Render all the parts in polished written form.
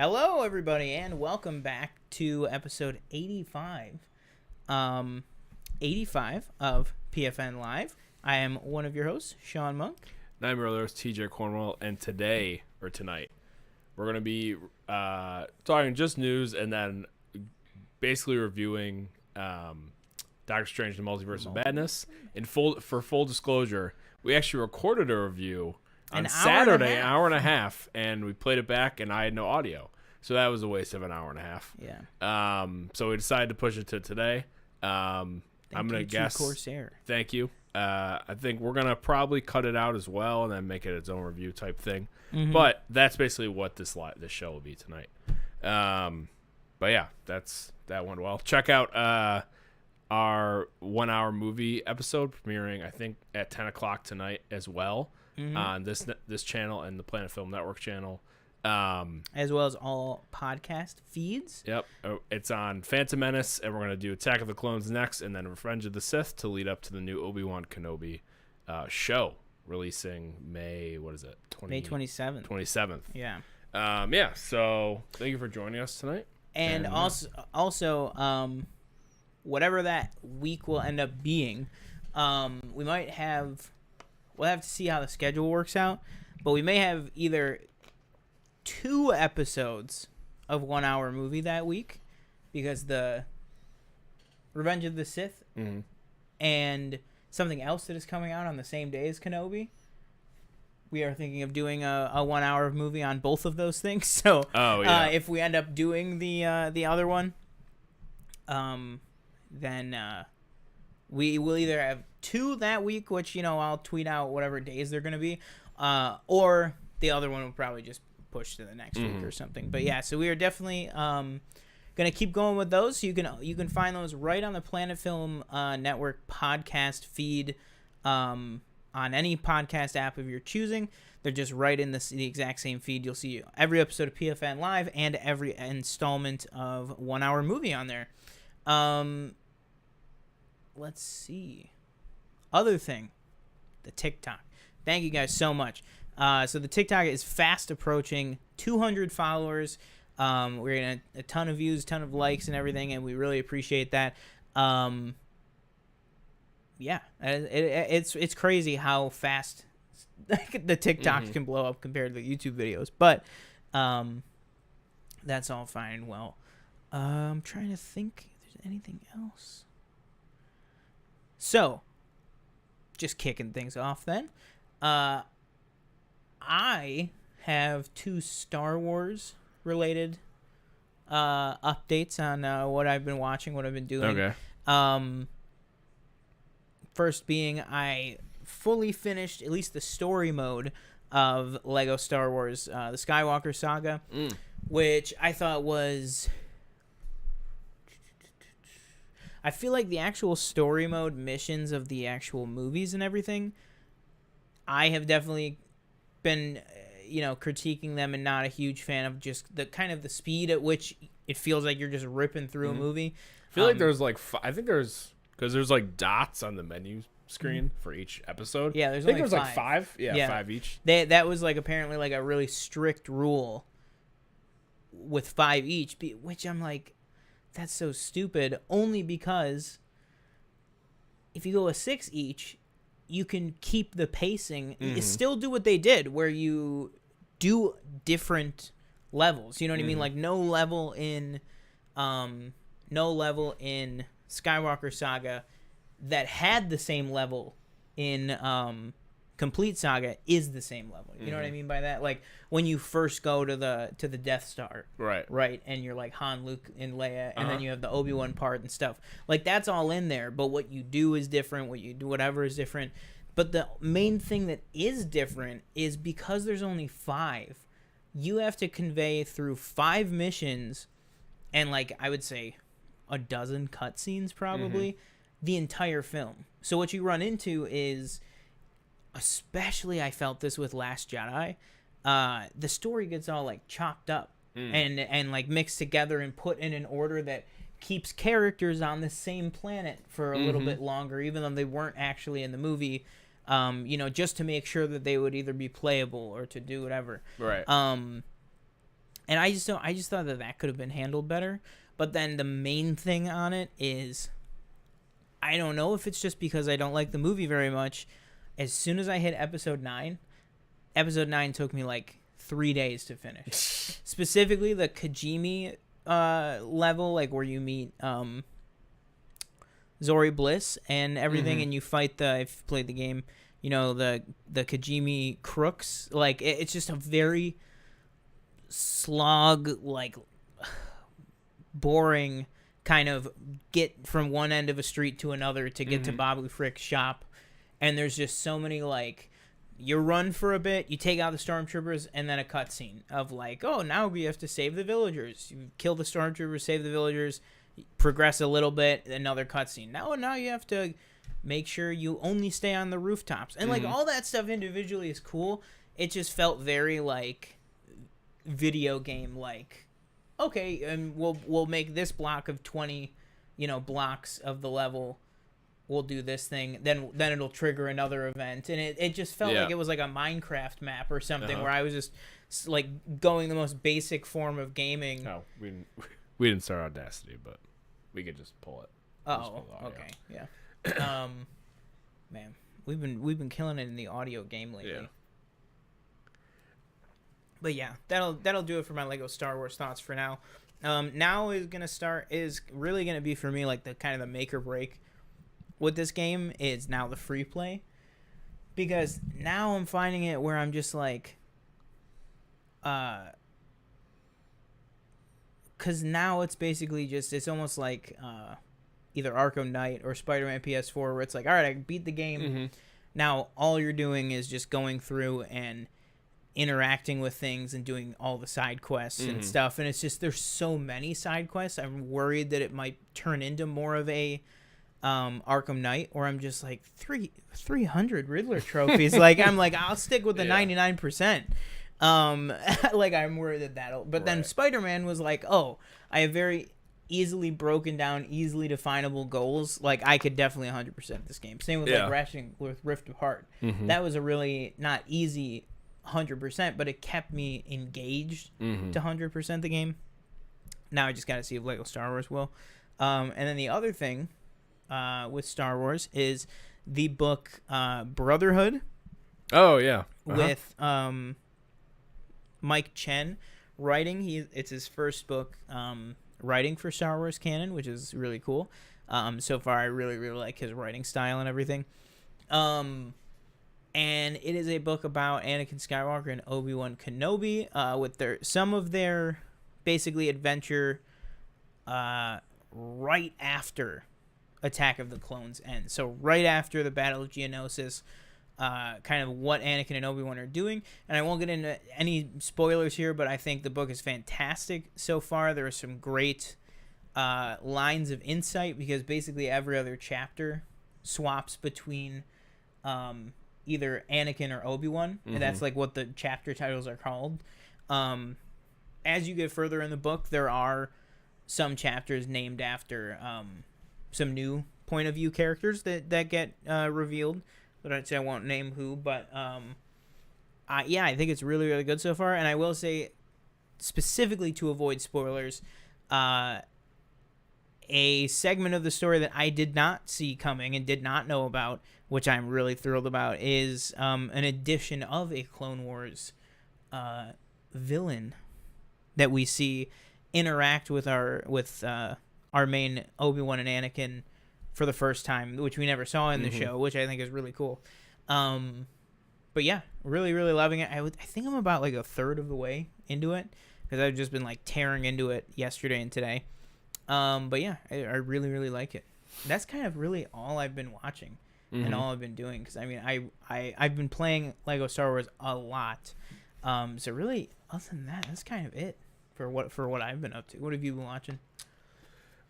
Hello, everybody, and welcome back to episode 85. 85 of PFN Live. I am one of your hosts, Sean Monk. And I'm your other host, TJ Cornwell, and tonight, we're going to be talking just news and then basically reviewing Doctor Strange: The Multiverse of Madness. For full disclosure, we actually recorded a review on Saturday, an hour and a half, and we played it back, and I had no audio. So that was a waste of an hour and a half. Yeah. So we decided to push it to today. I'm going to guess. Corsair. Thank you. I think we're going to probably cut it out as well and then make it its own review type thing. Mm-hmm. But that's basically what this show will be tonight. But yeah, that went well. Check out our 1 hour movie episode premiering, I think, at 10 o'clock tonight as well. Mm-hmm. On this channel and the Planet Film Network channel. As well as all podcast feeds. Yep. It's on Phantom Menace, and we're going to do Attack of the Clones next, and then Revenge of the Sith to lead up to the new Obi-Wan Kenobi show, releasing May 27th. 27th. Yeah. Yeah, so thank you for joining us tonight. And also, whatever that week will end up being, we'll have to see how the schedule works out, but we may have either 2 episodes of 1 hour movie that week, because the Revenge of the Sith and something else that is coming out on the same day as Kenobi. We are thinking of doing a 1 hour movie on both of those things. So if we end up doing the other one, then we will either have 2 that week, which, I'll tweet out whatever days they're going to be, or the other one will probably just push to the next week or something. But yeah, so we are definitely going to keep going with those. You can find those right on the Planet Film Network podcast feed on any podcast app of your choosing. They're just right in the exact same feed. You'll see every episode of PFN Live and every installment of 1 hour movie on there. Let's see. Other thing, the TikTok. Thank you guys so much. So the TikTok is fast approaching 200 followers. We're getting a ton of views, ton of likes and everything, and we really appreciate that. Yeah, it's crazy how fast the TikToks can blow up compared to the YouTube videos. But that's all fine and well. I'm trying to think if there's anything else. So, just kicking things off then. I have 2 Star Wars related updates on what I've been watching, what I've been doing. Okay. First being, I fully finished at least the story mode of Lego Star Wars, the Skywalker Saga, which I thought was... I feel like the actual story mode missions of the actual movies and everything, I have definitely been, critiquing them and not a huge fan of just the kind of the speed at which it feels like you're just ripping through a movie. I feel like there's because there's like dots on the menu screen for each episode. Yeah, there's 5. like 5. Yeah, 5 each. That was like apparently like a really strict rule with 5 each, which I'm like, that's so stupid. Only because if you go a 6 each, you can keep the pacing. You still do what they did, where you do different levels. You know what I mean? Like no level in Skywalker Saga that had the same level in Complete Saga is the same level. You know what I mean by that? Like when you first go to the Death Star, right, and you're like Han, Luke, and Leia, and then you have the Obi-Wan part and stuff. Like that's all in there, but what you do is different. What you do, whatever is different. But the main thing that is different is because there's only 5, you have to convey through 5 missions, and like I would say, a dozen cutscenes probably, the entire film. So what you run into is, especially I felt this with Last Jedi, the story gets all like chopped up and like mixed together and put in an order that keeps characters on the same planet for a little bit longer, even though they weren't actually in the movie. Just to make sure that they would either be playable or to do whatever. Right. And I just thought that could have been handled better. But then the main thing on it is, I don't know if it's just because I don't like the movie very much. As soon as I hit episode 9 took me like 3 days to finish. Specifically the Kajimi level, like where you meet Zori Bliss and everything, and you fight if you played the game, you know, the Kajimi crooks. Like it's just a very slog, like boring kind of get from one end of a street to another to get to Babu Frick's shop. And there's just so many, like, you run for a bit, you take out the stormtroopers, and then a cutscene of like, oh, now we have to save the villagers. You kill the stormtroopers, save the villagers, progress a little bit, another cutscene. Now you have to make sure you only stay on the rooftops. And like all that stuff individually is cool. It just felt very like video game like, okay, and we'll make this block of 20, blocks of the level. We'll do this thing, then it'll trigger another event, and it just felt like it was like a Minecraft map or something where I was just like going the most basic form of gaming. No, we didn't start Audacity, but we could just pull it. Oh, okay, yeah. Man, we've been killing it in the audio game lately. Yeah. But yeah, that'll do it for my Lego Star Wars thoughts for now. Now is really gonna be for me like the kind of the make or break with this game is now the free play, because now I'm finding it where I'm just like, because now it's basically it's almost like either Arkham Knight or Spider-Man PS4, where it's like, all right, I beat the game. Now all you're doing is just going through and interacting with things and doing all the side quests and stuff, and it's just there's so many side quests. I'm worried that it might turn into more of a Arkham Knight, or I'm just like 300 Riddler trophies. Like I'm like, I'll stick with the 99%. Like I'm worried that'll. But then Spider-Man was like, oh, I have very easily broken down, easily definable goals. Like I could definitely 100% this game. Same with like Ratchet with Rift Apart. That was a really not easy 100%, but it kept me engaged to 100% the game. Now I just got to see if Lego Star Wars will. And then the other thing with Star Wars is the book Brotherhood. Oh yeah, with Mike Chen writing. It's his first book writing for Star Wars canon, which is really cool. So far, I really really like his writing style and everything. And it is a book about Anakin Skywalker and Obi-Wan Kenobi with some of their basically adventure right after Attack of the Clones ends. So right after the Battle of Geonosis, kind of what Anakin and Obi-Wan are doing. And I won't get into any spoilers here, but I think the book is fantastic so far. There are some great lines of insight, because basically every other chapter swaps between either Anakin or Obi-Wan, and that's like what the chapter titles are called. As you get further in the book, there are some chapters named after some new point of view characters that get revealed, but I won't name who. But I think it's really really good so far. And I will say, specifically to avoid spoilers, a segment of the story that I did not see coming and did not know about, which I'm really thrilled about, is an addition of a Clone Wars villain that we see interact with our main Obi-Wan and Anakin for the first time, which we never saw in the show, which I think is really cool. But yeah, really, really loving it. I think I'm about like a third of the way into it, because I've just been like tearing into it yesterday and today. But yeah, I really, really like it. That's kind of really all I've been watching and all I've been doing, because I mean, I've been playing Lego Star Wars a lot. So really, other than that, that's kind of it for what I've been up to. What have you been watching?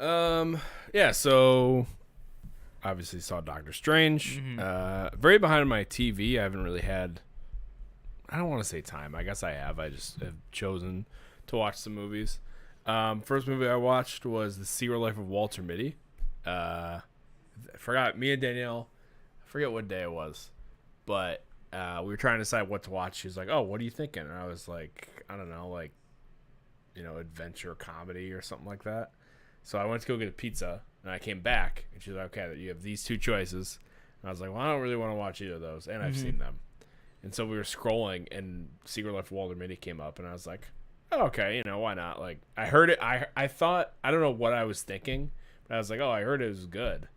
Yeah, so obviously saw Doctor Strange. Very behind on my TV. I haven't really had, I don't want to say time. I guess I have. I just have chosen to watch some movies. First movie I watched was The Secret Life of Walter Mitty. I forgot, me and Danielle, I forget what day it was, but we were trying to decide what to watch. She was like, oh, what are you thinking? And I was like, I don't know, like adventure comedy or something like that. So I went to go get a pizza, and I came back, and she's like, okay, you have these two choices. And I was like, well, I don't really want to watch either of those, and I've seen them. And so we were scrolling, and Secret Life of Walter Mitty came up, and I was like, oh, okay, why not? Like, I heard it. I thought, I don't know what I was thinking, but I was like, oh, I heard it was good.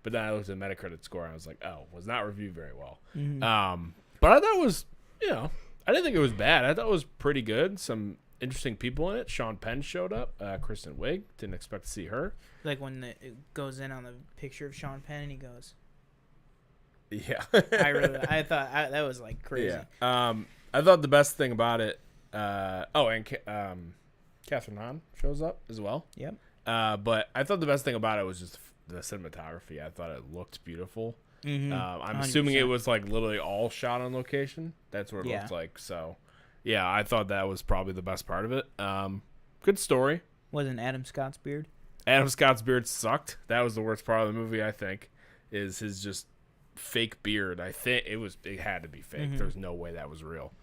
But then I looked at the Metacritic score, and I was like, oh, was not reviewed very well. But I thought it was, I didn't think it was bad. I thought it was pretty good. Some interesting people in it. Sean Penn showed up. Kristen Wiig. Didn't expect to see her. Like when it goes in on the picture of Sean Penn and he goes, yeah. I thought that was like crazy. Yeah. I thought the best thing about it, and Catherine Hahn shows up as well. Yep. But I thought the best thing about it was just the cinematography. I thought it looked beautiful. I'm assuming 100%. it was like literally all shot on location. That's what it looked like. So, yeah, I thought that was probably the best part of it. Good story. Wasn't Adam Scott's beard? Adam Scott's beard sucked. That was the worst part of the movie, I think, is his just fake beard. I think it had to be fake. There's no way that was real.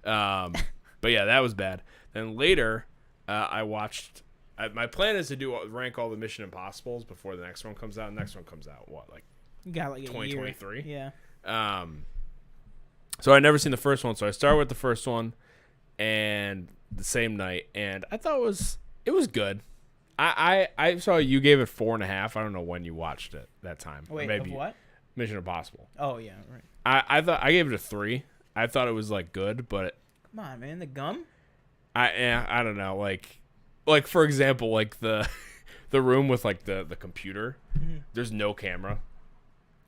But yeah, that was bad. Then later, I watched. My plan is to rank all the Mission Impossibles before the next one comes out. The next one comes out You got like 2023? Yeah. So I never seen the first one, so I started with the first one, and the same night, and I thought it was good. I saw you gave it 4.5. I don't know when you watched it that time. Wait, maybe of what? Mission Impossible. Oh yeah, right. I thought I gave it a 3. I thought it was like good, but Come on, man, the gum. I don't know, like for example, like the room with like the computer. There's no camera.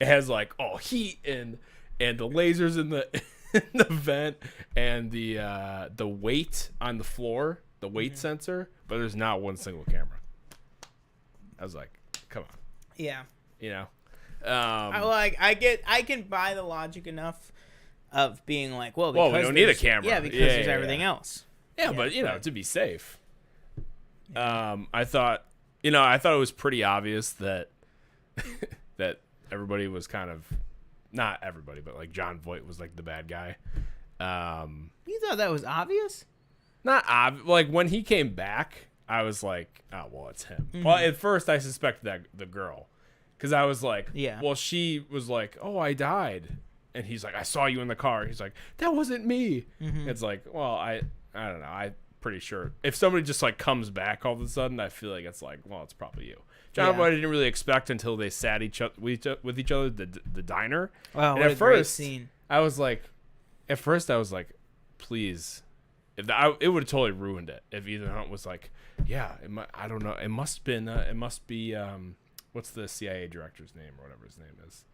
It has like heat and the lasers in the in the vent and the weight on the floor, the weight sensor, but there's not one single camera. I was like, come on. Yeah. I can buy the logic enough of being like, well, we don't need a camera. Yeah, because there's everything else. Yeah, but to be safe. I thought it was pretty obvious that that everybody was kind of, not everybody, but like John Voight was like the bad guy. You thought that was obvious? Not like when he came back, I was like, oh well, it's him. Well, at first I suspected that the girl, because I was like, yeah. Well, she was like, oh, I died, and he's like, I saw you in the car. He's like, that wasn't me. It's like, well, I don't know. I'm pretty sure if somebody just like comes back all of a sudden, I feel like it's like, well, it's probably you. John Voight I didn't really expect until they sat with each other the diner. Wow, and what at a first, great scene. I was like, please, it would have totally ruined it if Ethan Hunt was like, yeah, I don't know, it must be what's the CIA director's name or whatever his name is,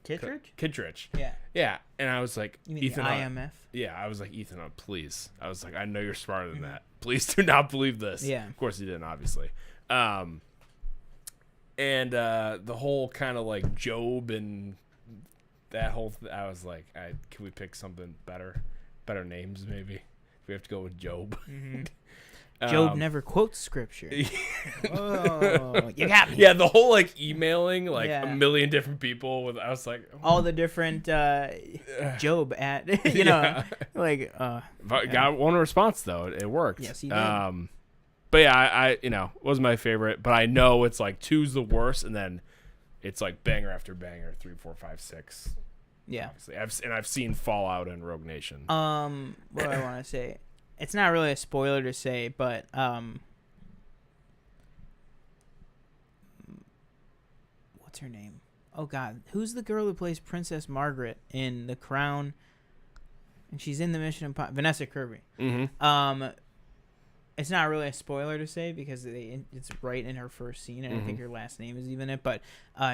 Kittredge. Yeah, and I was like, you mean Ethan the Hunt. IMF? Yeah, I was like, Ethan Hunt, please. I was like, I know you're smarter than that. Please do not believe this. Yeah, of course he didn't, obviously. And the whole kind of like Job and that whole I was like, can we pick something better names maybe? We have to go with Job. Job never quotes scripture. Oh, you got me. Yeah, the whole like emailing like a million different people with. I was like, all the different Job at got one response though. It worked. Yes, he did. But yeah, I was my favorite. But I know it's like 2's the worst, and then it's like banger after banger, 3, 4, 5, 6. Yeah. Obviously. I've seen Fallout and Rogue Nation. What do I want to say? It's not really a spoiler to say, but what's her name? Oh God, who's the girl who plays Princess Margaret in The Crown? And she's in the Mission Impossible. Vanessa Kirby. It's not really a spoiler to say because it's right in her first scene, and I think her last name is even it. But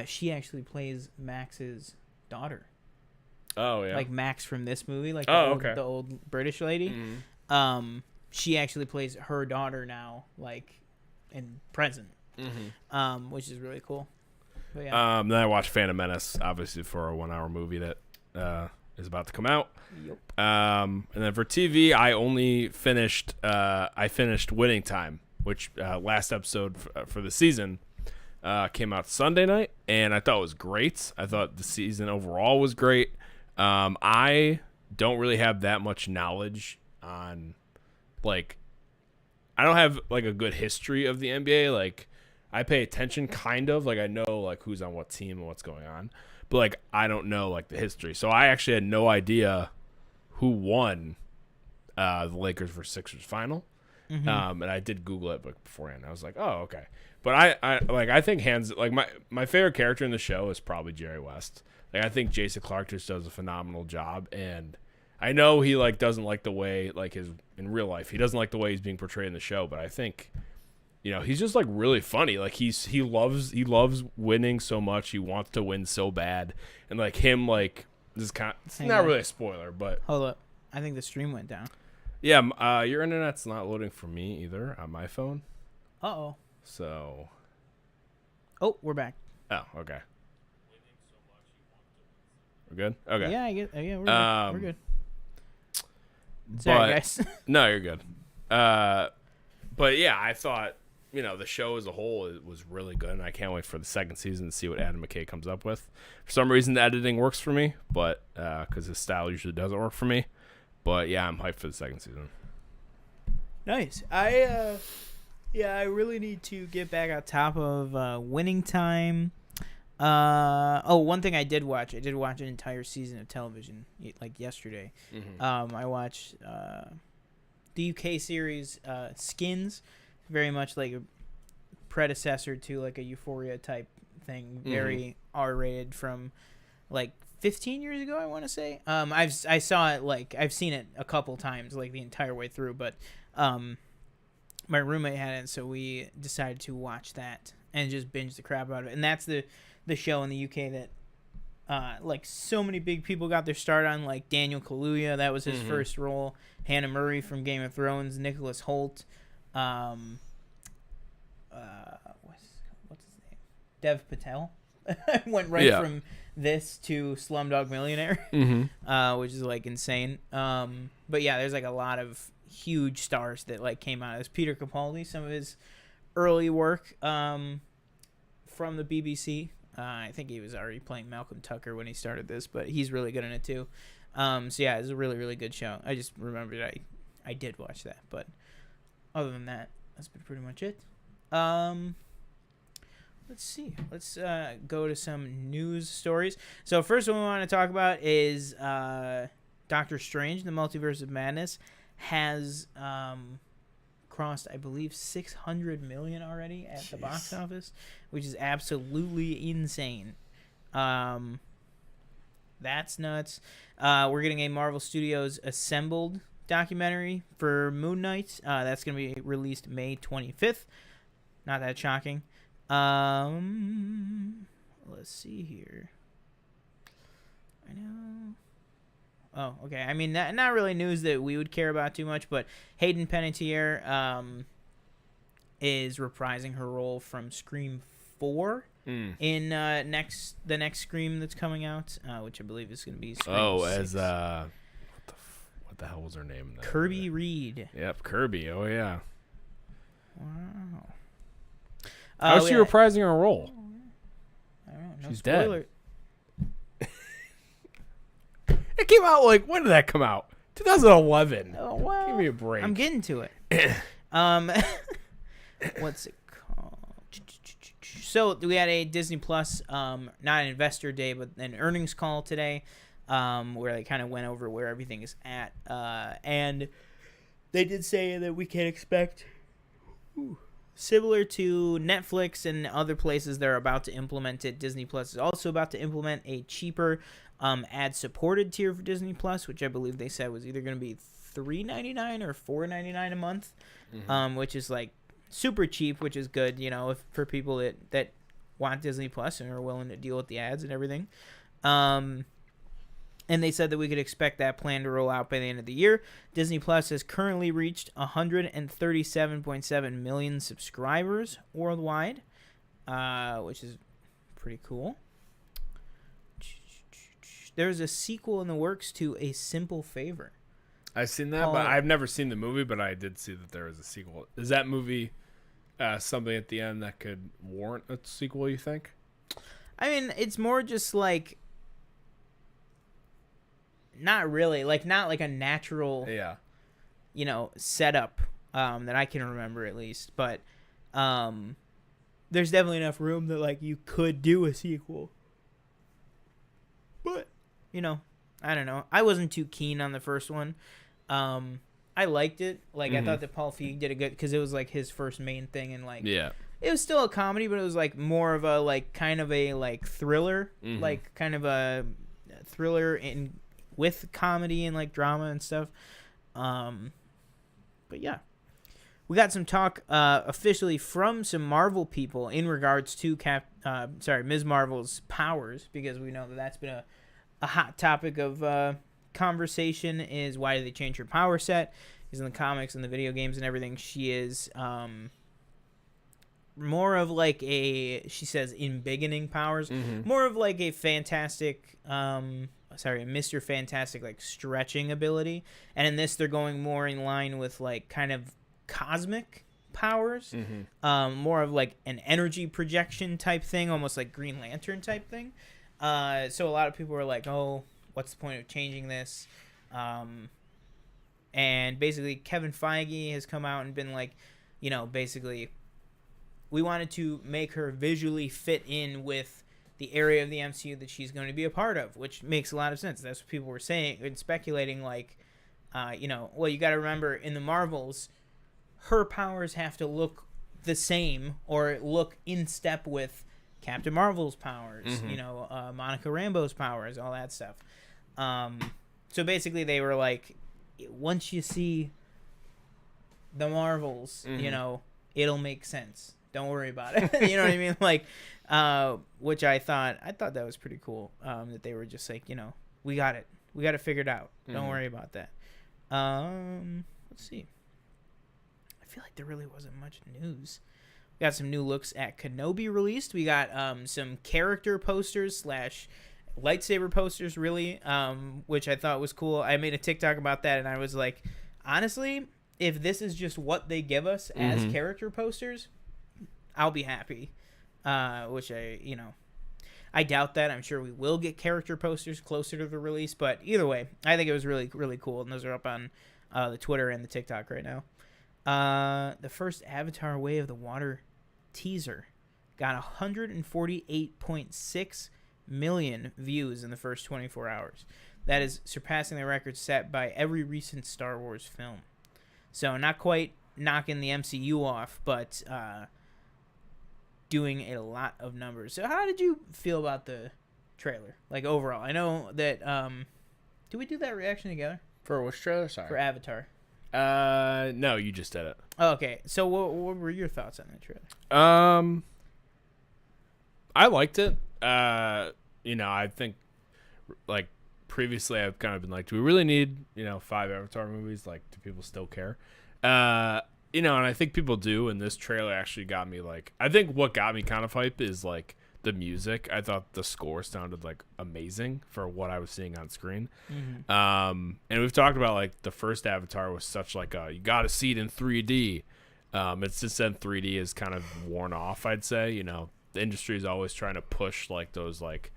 she actually plays Max's daughter. Oh yeah, like Max from this movie, like the old British lady. She actually plays her daughter now, like in present, which is really cool. But yeah. Then I watched Phantom Menace, obviously for a 1-hour movie that is about to come out. Yep. And then for TV, I finished Winning Time, which last episode for the season came out Sunday night, and I thought it was great. I thought the season overall was great. I don't really have that much knowledge on like I don't have like a good history of the NBA. Like I pay attention kind of, like I know like who's on what team and what's going on, but like I don't know like the history. So I actually had no idea who won the Lakers versus Sixers final. And I did Google it beforehand. I was like, oh, okay. But I think my favorite character in the show is probably Jerry West. Like I think Jason Clarke just does a phenomenal job, and I know he like doesn't like the way like his in real life he doesn't like the way he's being portrayed in the show, but I think he's just like really funny. Like he loves winning so much. He wants to win so bad, and like him like this kind of, it's not really a spoiler, but hold up, I think the stream went down. Yeah, your internet's not loading for me either on my phone. Uh-oh. So. Oh, we're back. Oh, okay. We're good? Okay. Yeah, we're good. Sorry, guys. No, you're good. But yeah, I thought, the show as a whole was really good, and I can't wait for the second season to see what Adam McKay comes up with. For some reason, the editing works for me, but because his style usually doesn't work for me. But yeah, I'm hyped for the second season. Nice. I really need to get back on top of Winning Time. One thing I did watch an entire season of television like yesterday. I watched the UK series Skins, very much like a predecessor to like a Euphoria type thing, very R-rated from like 15 years ago, I want to say. I saw it, like I've seen it a couple times, like the entire way through, but my roommate had it, so we decided to watch that and just binge the crap out of it. And that's the show in the UK that like so many big people got their start on, like Daniel Kaluuya, that was his first role, Hannah Murray from Game of Thrones, Nicholas Hoult, what's his name, Dev Patel. Went right from this to Slumdog Millionaire, which is like insane. But yeah, there's like a lot of huge stars that like came out. There's Peter Capaldi, some of his early work from the BBC. I think he was already playing Malcolm Tucker when he started this, but he's really good in it too. So yeah, it's a really, really good show. I just remembered I did watch that, but other than that, that's been pretty much it. Let's see. Let's go to some news stories. So first one we want to talk about is Doctor Strange, the Multiverse of Madness, has crossed, I believe, 600 million already at the box office, which is absolutely insane. That's nuts. We're getting a Marvel Studios Assembled documentary for Moon Knight. That's going to be released May 25th. Not that shocking. Let's see here. I know. Oh, okay. I mean, not really news that we would care about too much, but Hayden Panettiere is reprising her role from Scream 4 in the next Scream that's coming out, which I believe is going to be Scream 6. As what the hell was her name? Kirby Reed. Yep, Kirby. Oh yeah. Wow. How's she reprising her role? I don't know. No She's spoiler. dead. It came out like, when did that come out? 2011. Oh, well, give me a break. I'm getting to it. What's it called? So we had a Disney Plus, not an investor day, but an earnings call today, where they kind of went over where everything is at, and they did say that we can expect, similar to Netflix and other places they're about to implement it, Disney Plus is also about to implement a cheaper ad-supported tier for Disney Plus, which I believe they said was either going to be $3.99 or $4.99 a month, which is like super cheap, which is good, for people that want Disney Plus and are willing to deal with the ads and everything. And they said that we could expect that plan to roll out by the end of the year. Disney Plus has currently reached 137.7 million subscribers worldwide, which is pretty cool. There's a sequel in the works to A Simple Favor. I've seen that, but I've never seen the movie, but I did see that there is a sequel. Is that movie something at the end that could warrant a sequel, you think? I mean, it's more just like, not really, like not like a natural, setup that I can remember at least. But there's definitely enough room that like you could do a sequel. But I don't know. I wasn't too keen on the first one. I liked it. Like I thought that Paul Feig did a good because it was like his first main thing, and like it was still a comedy, but it was like more of a like kind of a like thriller, like kind of a thriller in with comedy and like drama and stuff. But yeah, we got some talk officially from some Marvel people in regards to Ms. Marvel's powers, because we know that that's been a hot topic of conversation. Is why did they change her power set? Because in the comics and the video games and everything, she is more of like she says embiggening powers, more of like a fantastic Mr. Fantastic like stretching ability, and in this they're going more in line with like kind of cosmic powers, more of like an energy projection type thing, almost like Green Lantern type thing. So a lot of people were like, oh, what's the point of changing this? And basically Kevin Feige has come out and been like, basically we wanted to make her visually fit in with the area of the MCU that she's going to be a part of, which makes a lot of sense. That's what people were saying and speculating, like, well, you got to remember in the Marvels, her powers have to look the same or look in step with Captain Marvel's powers, Monica Rambeau's powers, all that stuff. So basically they were like, once you see the Marvels, it'll make sense. Don't worry about it. You know what I mean? Like, which I thought that was pretty cool. That they were just like, we got it. We got it figured out. Don't worry about that. Let's see. I feel like there really wasn't much news. We got some new looks at Kenobi released. We got some character posters / lightsaber posters, really, which I thought was cool. I made a TikTok about that, and I was like, honestly, if this is just what they give us as character posters, I'll be happy. Which I doubt that. I'm sure we will get character posters closer to the release, but either way, I think it was really, really cool, and those are up on the Twitter and the TikTok right now. The first Avatar Way of the Water teaser got 148.6 million views in the first 24 hours. That is surpassing the record set by every recent Star Wars film. So not quite knocking the MCU off, but doing a lot of numbers. So how did you feel about the trailer? Like overall, I know that did we do that reaction together? For which trailer? Sorry. For Avatar. No, you just did it. Oh, okay. So what were your thoughts on that trailer? I liked it. I think like previously I've kind of been like, do we really need, 5 Avatar movies? Like, do people still care? And I think people do, and this trailer actually got me like, I think what got me kind of hype is like the music. I thought the score sounded like amazing for what I was seeing on screen. And we've talked about like the first Avatar was such like you got to see it in 3D. It's just then 3D is kind of worn off, I'd say. The industry is always trying to push like those like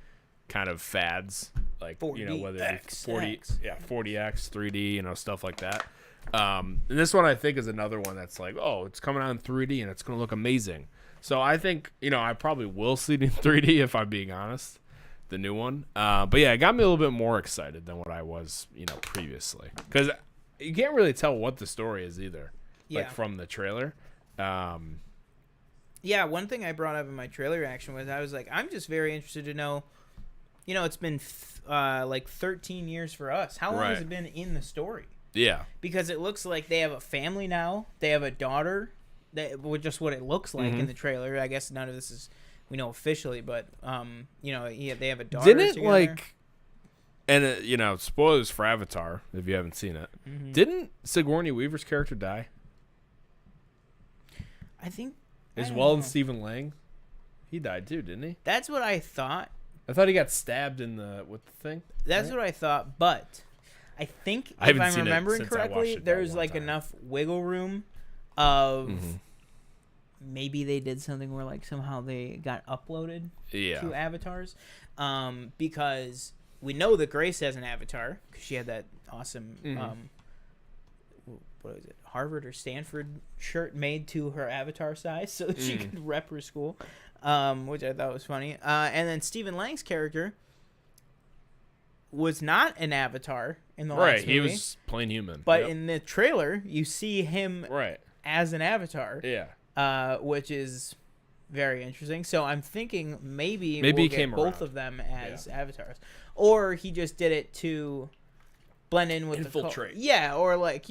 kind of fads, like 4D, whether it's 40x, 3D, stuff like that. And this one I think is another one that's like, oh, it's coming out in 3D and it's going to look amazing. So I think, I probably will see it in 3D if I'm being honest, the new one. But yeah, it got me a little bit more excited than what I was, previously. Because you can't really tell what the story is either, like from the trailer. Yeah, one thing I brought up in my trailer reaction was I was like, I'm just very interested to know, it's been like 13 years for us. How long has it been in the story? Yeah. Because it looks like they have a family now. They have a daughter. Just what it looks like in the trailer. I guess none of this is we know officially, but they have a daughter. Didn't it like, and spoilers for Avatar if you haven't seen it. Didn't Sigourney Weaver's character die? I think. As well as Stephen Lang, he died too, didn't he? That's what I thought. I thought he got stabbed with the thing. That's what I thought, but I think if I'm remembering correctly, there's like enough wiggle room of maybe they did something where like somehow they got uploaded to avatars, because we know that Grace has an avatar because she had that awesome what is it, Harvard or Stanford shirt made to her avatar size so that she could rep her school, which I thought was funny. And then Stephen Lang's character was not an avatar in the last movie. He was plain human. But in the trailer, you see him as an avatar. Yeah. Which is very interesting. So I'm thinking maybe he we'll came get both around. of them as avatars, or he just did it to blend in with infiltrate. or like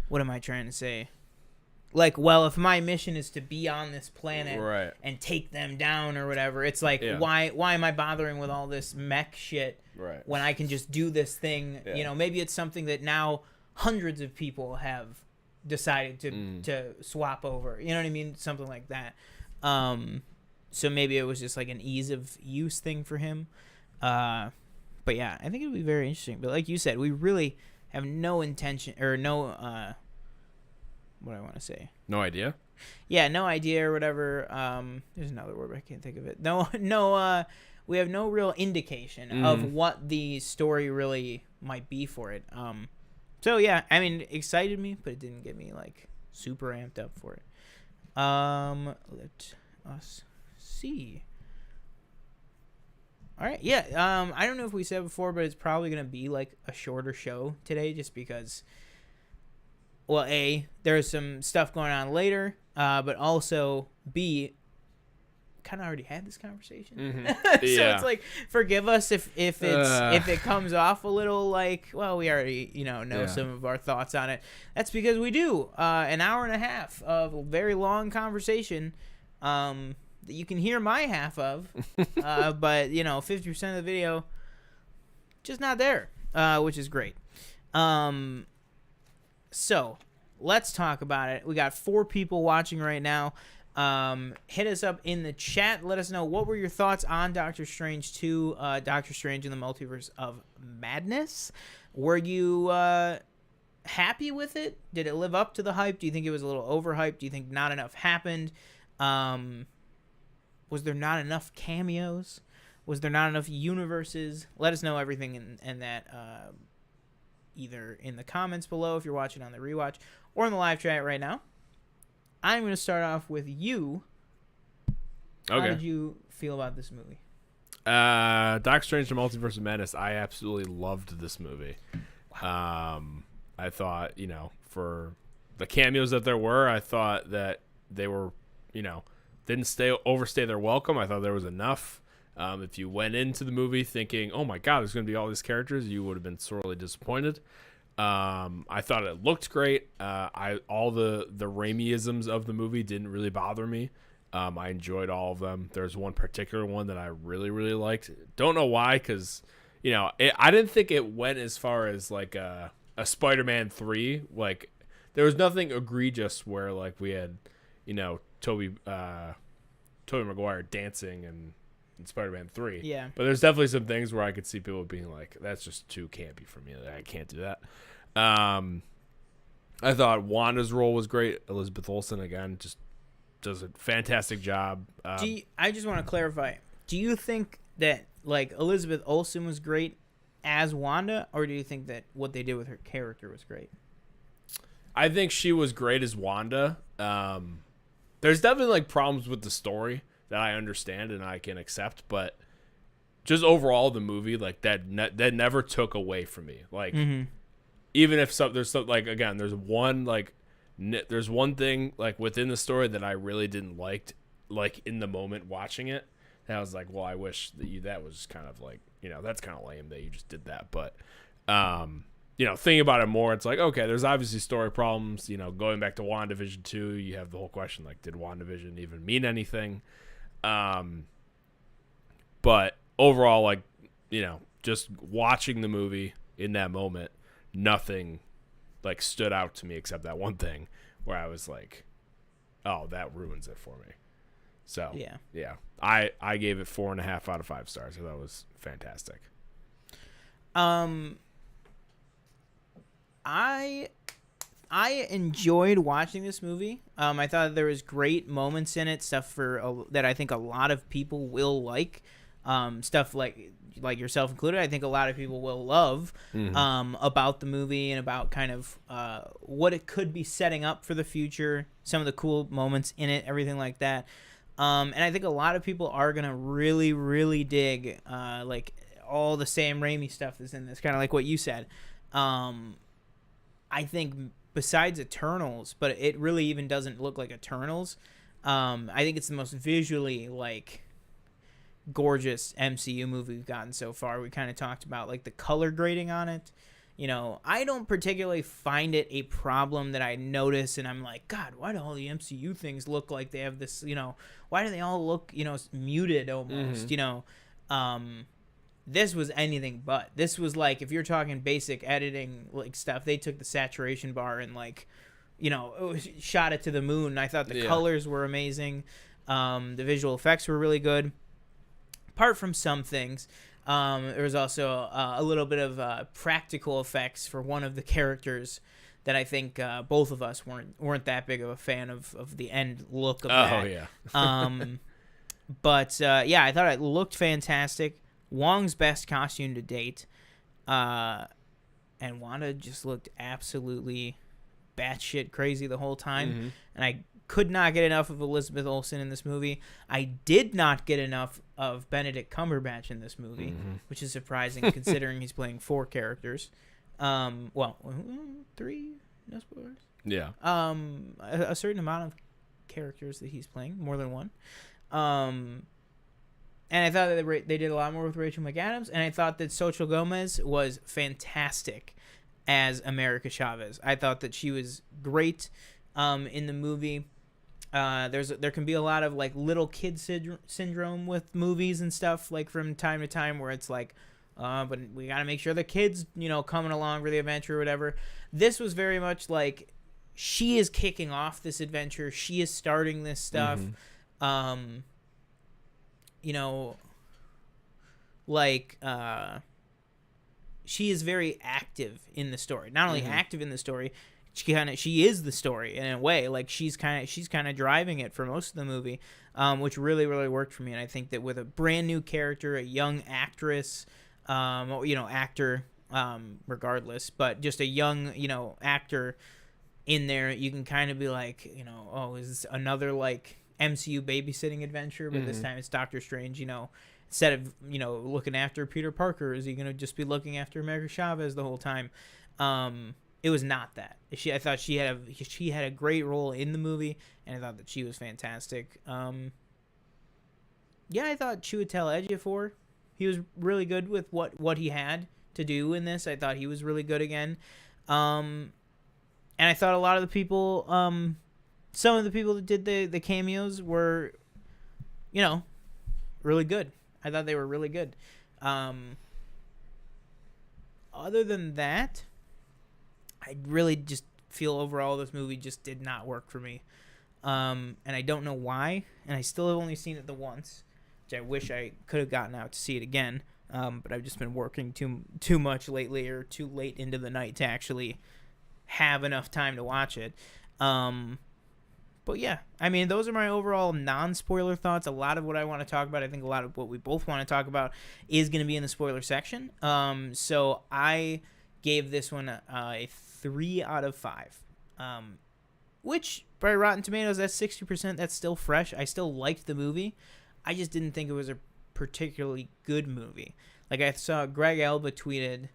what am I trying to say? Like, well, if my mission is to be on this planet and take them down or whatever, it's like, why am I bothering with all this mech shit when I can just do this thing? You know, maybe it's something that now hundreds of people have decided to swap over. You know what I mean? Something like that. So maybe it was just like an ease of use thing for him. But yeah, I think it would be very interesting. But like you said, we really have no intention or no, what do I want to say? No idea? Yeah, no idea or whatever. There's another word, but I can't think of it. No, we have no real indication of what the story really might be for it. So yeah, I mean, it excited me, but it didn't get me like super amped up for it. Let us see. All right, yeah. I don't know if we said before, but it's probably gonna be like a shorter show today, just because. Well, A, there's some stuff going on later, but also B, kind of already had this conversation. So it's like, forgive us if it comes off a little like, well, we already know some of our thoughts on it. That's because we do an hour and a half of a very long conversation that you can hear my half of, but 50% of the video just not there, which is great. So let's talk about it. We got 4 people watching right now. Hit us up in the chat. Let us know, what were your thoughts on Doctor Strange 2, Doctor Strange in the Multiverse of Madness? Were you happy with it? Did it live up to the hype? Do you think it was a little overhyped? Do you think not enough happened? Was there not enough cameos? Was there not enough universes? Let us know everything in that, either in the comments below if you're watching on the rewatch, or in the live chat right now. I'm going to start off with you. Okay. How did you feel about this movie? Doctor Strange the Multiverse of Madness, I absolutely loved this movie. Wow. I thought, for the cameos that there were, I thought that they were, didn't overstay their welcome. I thought there was enough. If you went into the movie thinking, oh my God, there's going to be all these characters, you would have been sorely disappointed. I thought it looked great. All the Raimi-isms of the movie didn't really bother me. I enjoyed all of them. There's one particular one that I really, really liked. Don't know why, because, I didn't think it went as far as like a Spider-Man 3. Like, there was nothing egregious where like we had, Tobey Maguire dancing in Spider-Man 3. Yeah. But there's definitely some things where I could see people being like, that's just too campy for me. I can't do that. I thought Wanda's role was great. Elizabeth Olsen, again, just does a fantastic job. I just want to clarify. Do you think that like Elizabeth Olsen was great as Wanda, or do you think that what they did with her character was great? I think she was great as Wanda. There's definitely like problems with the story that I understand and I can accept, but just overall the movie, like that never took away from me. Like even if there's one thing like within the story that I really didn't like in the moment watching it, and I was like, well, I wish that was kind of like, that's kind of lame that you just did that. But thinking about it more, it's like, okay, there's obviously story problems. Going back to WandaVision 2, you have the whole question, like, did WandaVision even mean anything? But overall, like, just watching the movie in that moment, nothing like stood out to me except that one thing where I was like, oh, that ruins it for me. So yeah. I gave it 4.5 out of 5 stars. So that was fantastic. I enjoyed watching this movie. I thought there was great moments in it, stuff that I think a lot of people will like. Stuff like like yourself included, I think a lot of people will love about the movie and about kind of what it could be setting up for the future, some of the cool moments in it, everything like that. And I think a lot of people are gonna really, really dig like all the Sam Raimi stuff that's in this, kind of like what you said. I think besides Eternals, but it really even doesn't look like Eternals. I think it's the most visually like gorgeous MCU movie we've gotten so far. We kind of talked about like the color grading on it. You know, I don't particularly find it a problem that I notice and I'm like, God, why do all the MCU things look like they have this, you know, why do they all look, you know, muted almost, you know? This was anything but. This was like, if you're talking basic editing like stuff, they took the saturation bar and like, you know, shot it to the moon. I thought the colors were amazing. The visual effects were really good. Apart from some things, there was also a little bit of practical effects for one of the characters that I think both of us weren't that big of a fan of the end look of that. Oh, yeah. But yeah, I thought it looked fantastic. Wong's best costume to date. And Wanda just looked absolutely batshit crazy the whole time. And I could not get enough of Elizabeth Olsen in this movie. I did not get enough of Benedict Cumberbatch in this movie, which is surprising considering he's playing 4 characters. Well, 3, no spoilers. Yeah. A certain amount of characters that he's playing, more than one. And I thought that they did a lot more with Rachel McAdams, and I thought that Xochitl Gomez was fantastic as America Chavez. I thought that she was great in the movie. There can be a lot of like little kid syndrome with movies and stuff, like from time to time, where it's like, but we got to make sure the kids, you know, coming along for the adventure or whatever. This was very much like she is kicking off this adventure. She is starting this stuff. You know, like she is very active in the story. Not only active in the story, she is the story in a way. Like she's kind of driving it for most of the movie, which really, really worked for me. And I think that with a brand new character, a young actress, you know, actor, regardless, but just a young, you know, actor in there, you can kind of be like, you know, oh, is this another like MCU babysitting adventure? But this time it's Doctor Strange, you know, instead of, you know, looking after Peter Parker, is he going to just be looking after America Chavez the whole time? It was not that. I thought she had a great role in the movie, and I thought that she was fantastic. Yeah, I thought Chiwetel Ejiofor, he was really good with what he had to do in this. I thought he was really good again. And I thought a lot of the people, some of the people that did the cameos were, you know, really good. I thought they were really good. Other than that, I really just feel overall this movie just did not work for me. And I don't know why. And I still have only seen it the once, which I wish I could have gotten out to see it again. But I've just been working too much lately, or too late into the night to actually have enough time to watch it. But yeah, I mean, those are my overall non-spoiler thoughts. A lot of what I want to talk about, I think a lot of what we both want to talk about is going to be in the spoiler section. So I gave this one a 3 out of 5, which by Rotten Tomatoes, that's 60%. That's still fresh. I still liked the movie. I just didn't think it was a particularly good movie. Like I saw Greg Elba tweeted,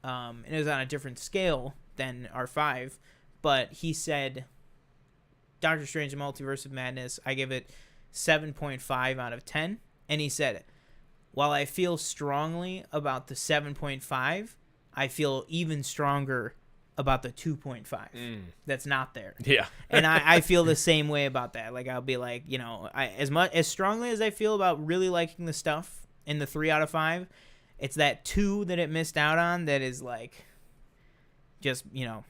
and it was on a different scale than R5, but he said, Doctor Strange and Multiverse of Madness, I give it 7.5 out of 10. And he said, while I feel strongly about the 7.5, I feel even stronger about the 2.5 that's not there. Yeah. And I feel the same way about that. Like I'll be like, you know, as strongly as I feel about really liking the stuff in the 3 out of 5, it's that 2 that it missed out on that is like, just, you know,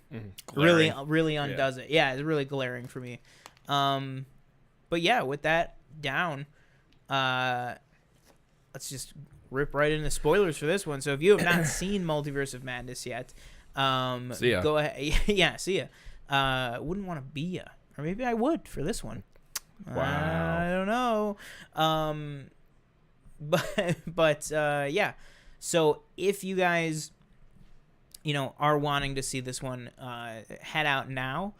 really undoes it. Yeah, it's really glaring for me. But yeah, with that down, let's just rip right into spoilers for this one. So if you have not seen Multiverse of Madness yet, see ya. Go ahead. Yeah, see ya. Wouldn't want to be ya, or maybe I would for this one. Wow. I don't know. But yeah. So if you guys, are wanting to see this one, head out now.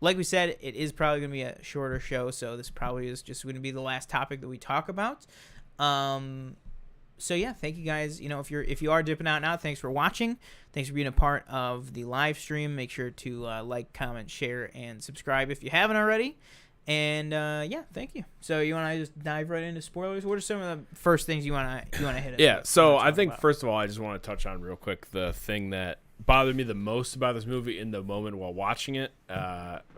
Like we said, it is probably going to be a shorter show, so this probably is just going to be the last topic that we talk about. So yeah, thank you guys. If you are dipping out now, thanks for watching. Thanks for being a part of the live stream. Make sure to like, comment, share, and subscribe if you haven't already. And yeah, thank you. So you want to just dive right into spoilers? What are some of the first things you want to hit us Yeah. with? So I think first of all, I just want to touch on real quick the thing that bothered me the most about this movie in the moment while watching it.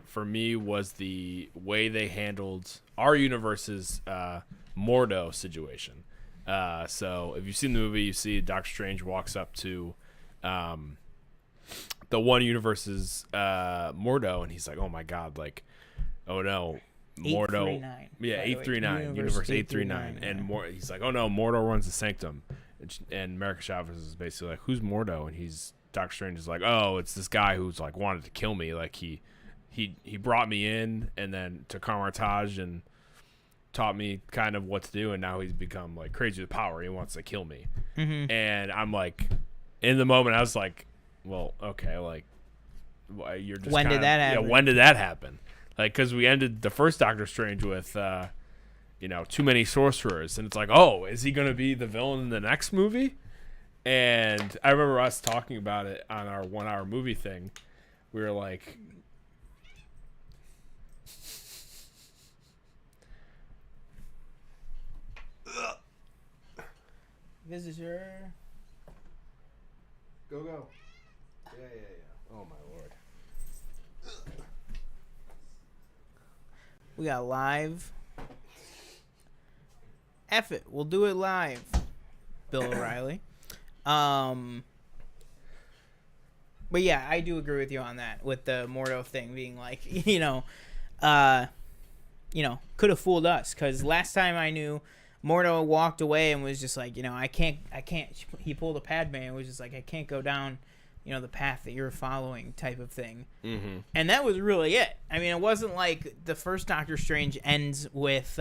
For me, was the way they handled our universe's Mordo situation. So if you've seen the movie, you see Doctor Strange walks up to the one universe's Mordo, and he's like, "Oh my god!" Like, "Oh no, Mordo!" 839. Yeah, 839, Universe 839, and he's like, "Oh no, Mordo runs the Sanctum," and America Chavez is basically like, "Who's Mordo?" And Doctor Strange is like, "Oh, it's this guy who's like wanted to kill me. Like he brought me in, and then to Kamar-Taj and taught me kind of what to do, and now he's become like crazy with power. He wants to kill me." Mm-hmm. And I'm like, in the moment, I was like, "Well, okay, like, you're just when did that happen? Yeah, when did that happen? Like, because we ended the first Doctor Strange with, too many sorcerers, and it's like, oh, is he gonna be the villain in the next movie?" And I remember us talking about it on our 1 hour movie thing. We were like, Visitor. Go. Yeah. Oh my lord. We got live. F it, we'll do it live. Bill O'Reilly. But yeah, I do agree with you on that, with the Mordo thing being like, could have fooled us, because last time I knew, Mordo walked away and was just like, I can't. He pulled a Padme and was just like, I can't go down, the path that you're following, type of thing. Mm-hmm. And that was really it. I mean, it wasn't like the first Doctor Strange ends with,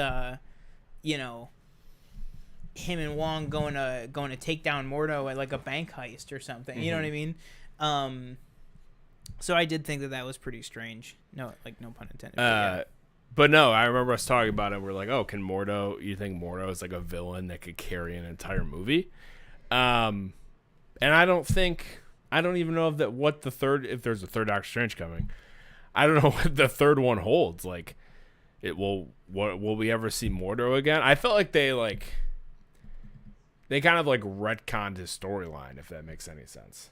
him and Wong going to take down Mordo at like a bank heist or something. Mm-hmm. You know what I mean? So I did think that was pretty strange. No pun intended. But no, I remember us talking about it. We're like, oh, you think Mordo is like a villain that could carry an entire movie? And I don't even know if there's a third Doctor Strange coming. I don't know what the third one holds. Like, will we ever see Mordo again? I felt like they kind of like retconned his storyline, if that makes any sense.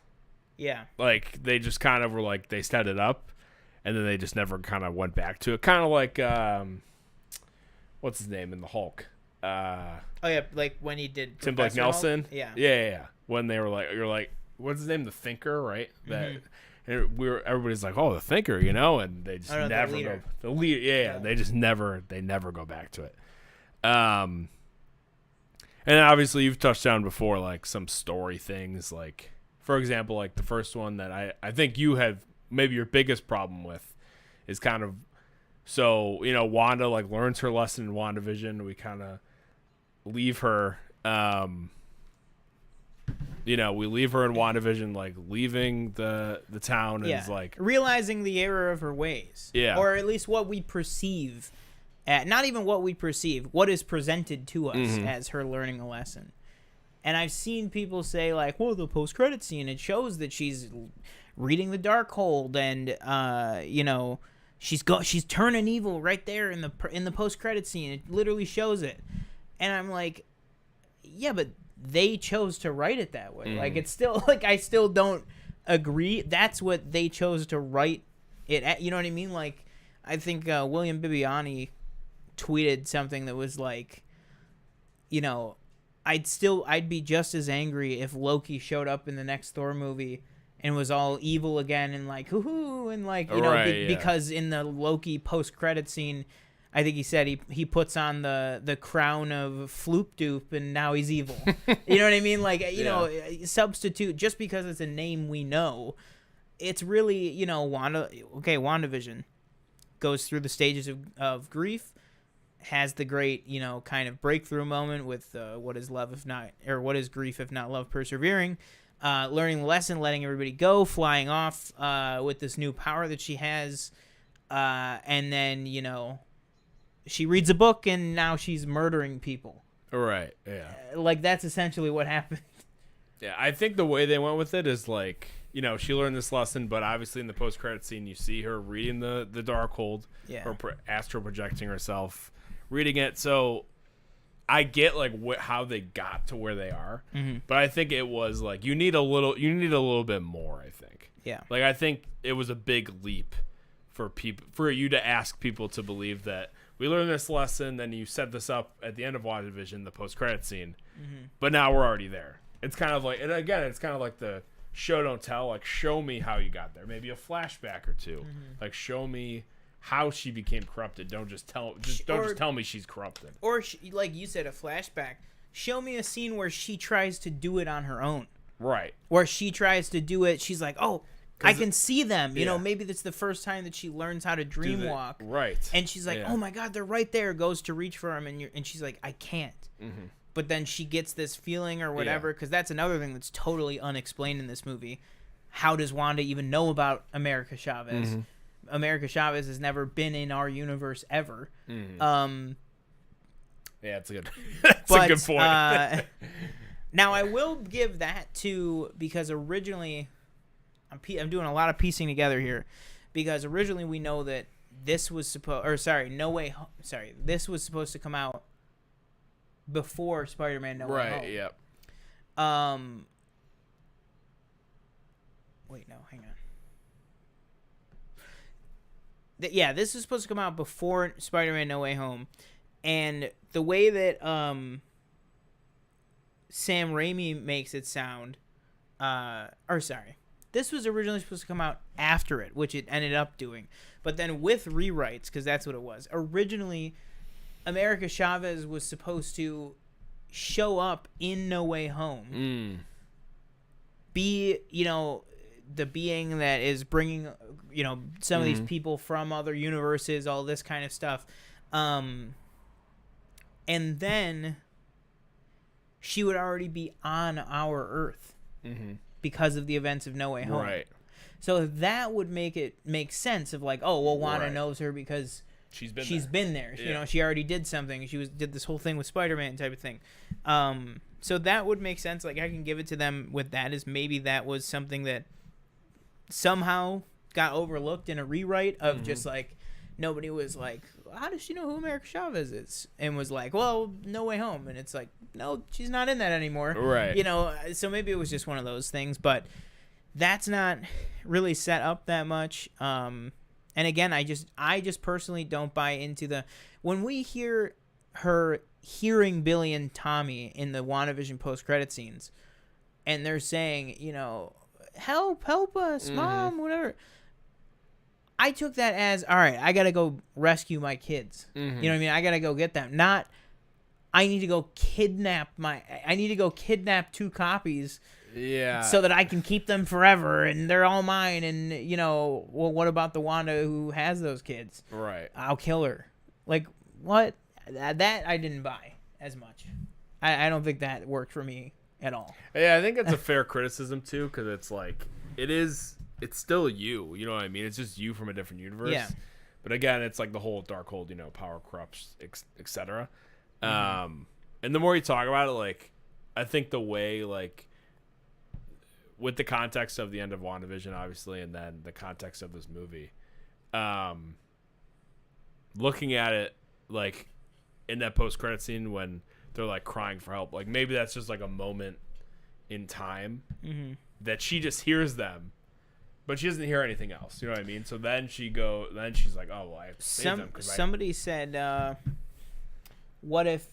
Yeah. Like, they just kind of were like, they set it up, and then they just never kind of went back to it. Kind of like, what's his name in the Hulk? Like when he did Tim Blake Nelson. Hulk? Yeah. Yeah. When they were like, you're like, what's his name? The Thinker, right? Mm-hmm. And everybody's like, oh, the Thinker, and they just never go. The leader, yeah. They just never go back to it. And obviously you've touched on before, like some story things, like for example, like the first one that I think you have maybe your biggest problem with is kind of, so, Wanda like learns her lesson in WandaVision. We kind of leave her, we leave her in WandaVision, like leaving the town, and is like realizing the error of her ways. Yeah. Or at least what we perceive, not even what we perceive, what is presented to us as her learning a lesson. And I've seen people say like, well, the post-credit scene, it shows that she's reading the Darkhold, and she's turning evil right there in the post-credit scene. It literally shows it. And I'm like, yeah, but they chose to write it that way. Like, it's still like, I still don't agree. That's what they chose to write it at, you know what I mean? Like, I think William Bibiani tweeted something that was like, I'd be just as angry if Loki showed up in the next Thor movie and was all evil again and like hoo-hoo, and like, because in the Loki post-credit scene, I think he said he puts on the crown of Floop Doop and now he's evil. You know what I mean? Like, substitute, just because it's a name we know. It's really, WandaVision goes through the stages of grief. has the great, kind of breakthrough moment with what is love if not, or what is grief if not love persevering, learning the lesson, letting everybody go, flying off with this new power that she has, and then, she reads a book and now she's murdering people. Right, yeah. Like, that's essentially what happened. Yeah, I think the way they went with it is like, she learned this lesson, but obviously in the post-credit scene, you see her reading the Darkhold, Yeah. or astral projecting herself, reading it. So I get like how they got to where they are, but I think it was like you need a little bit more. I think. Yeah. Like I think it was a big leap for you to ask people to believe that we learned this lesson, then you set this up at the end of WandaVision, the post-credit scene, but now we're already there. It's kind of like, and again, it's kind of like the show don't tell. Like, show me how you got there. Maybe a flashback or two. Like, show me how she became corrupted. Don't just tell me she's corrupted. Or like you said, a flashback. Show me a scene where she tries to do it on her own. Right. Where she tries to do it. She's like, oh, I can see them. Yeah. Maybe that's the first time that she learns how to dream walk. Right. And she's like, oh my God, they're right there. Goes to reach for them. And she's like, I can't. But then she gets this feeling or whatever. Because that's another thing that's totally unexplained in this movie. How does Wanda even know about America Chavez? America Chavez has never been in our universe ever. Yeah, it's a good. That's a good point. Now I will give that to, because originally, I'm doing a lot of piecing together here, because originally we know that this was this was supposed to come out before Spider-Man No Way Home. Right. Yep. Wait, no, hang on. Yeah, this is supposed to come out before Spider-Man No Way Home, and the way that Sam Raimi makes it sound, this was originally supposed to come out after it, which it ended up doing, but then with rewrites, because that's what it was. Originally, America Chavez was supposed to show up in No Way Home, be, the being that is bringing, some of these people from other universes, all this kind of stuff. And then she would already be on our Earth because of the events of No Way Home. Right. So that would make sense of like, oh, well, Wanda knows her because she's been there. Yeah. She already did something. She did this whole thing with Spider-Man type of thing. So that would make sense. Like, I can give it to them with that, is maybe that was something that somehow got overlooked in a rewrite of just like, nobody was like, how does she know who America Chavez is? And was like, well, No Way Home. And it's like, no, she's not in that anymore. Right. So maybe it was just one of those things, but that's not really set up that much. And again, I just personally don't buy into when we hear her hearing Billy and Tommy in the WandaVision post-credit scenes, and they're saying, help us, Mom, whatever. I took that as, all right, I got to go rescue my kids. You know what I mean? I got to go get them. Not, I need to go kidnap two copies. Yeah. So that I can keep them forever and they're all mine. And, well, what about the Wanda who has those kids? Right. I'll kill her. Like, what? That I didn't buy as much. I don't think that worked for me at all. Yeah, I think that's a fair criticism, too, because it's like, it's still you. You know what I mean? It's just you from a different universe. Yeah. But again, it's like the whole Darkhold, power corrupts, etc. And the more you talk about it, like, I think the way, like, with the context of the end of WandaVision, obviously, and then the context of this movie, looking at it, like, in that post-credit scene when they're, like, crying for help, like, maybe that's just, like, a moment in time that she just hears them, but she doesn't hear anything else. You know what I mean? So then she's like, oh, well, I have to save them. Somebody said, what if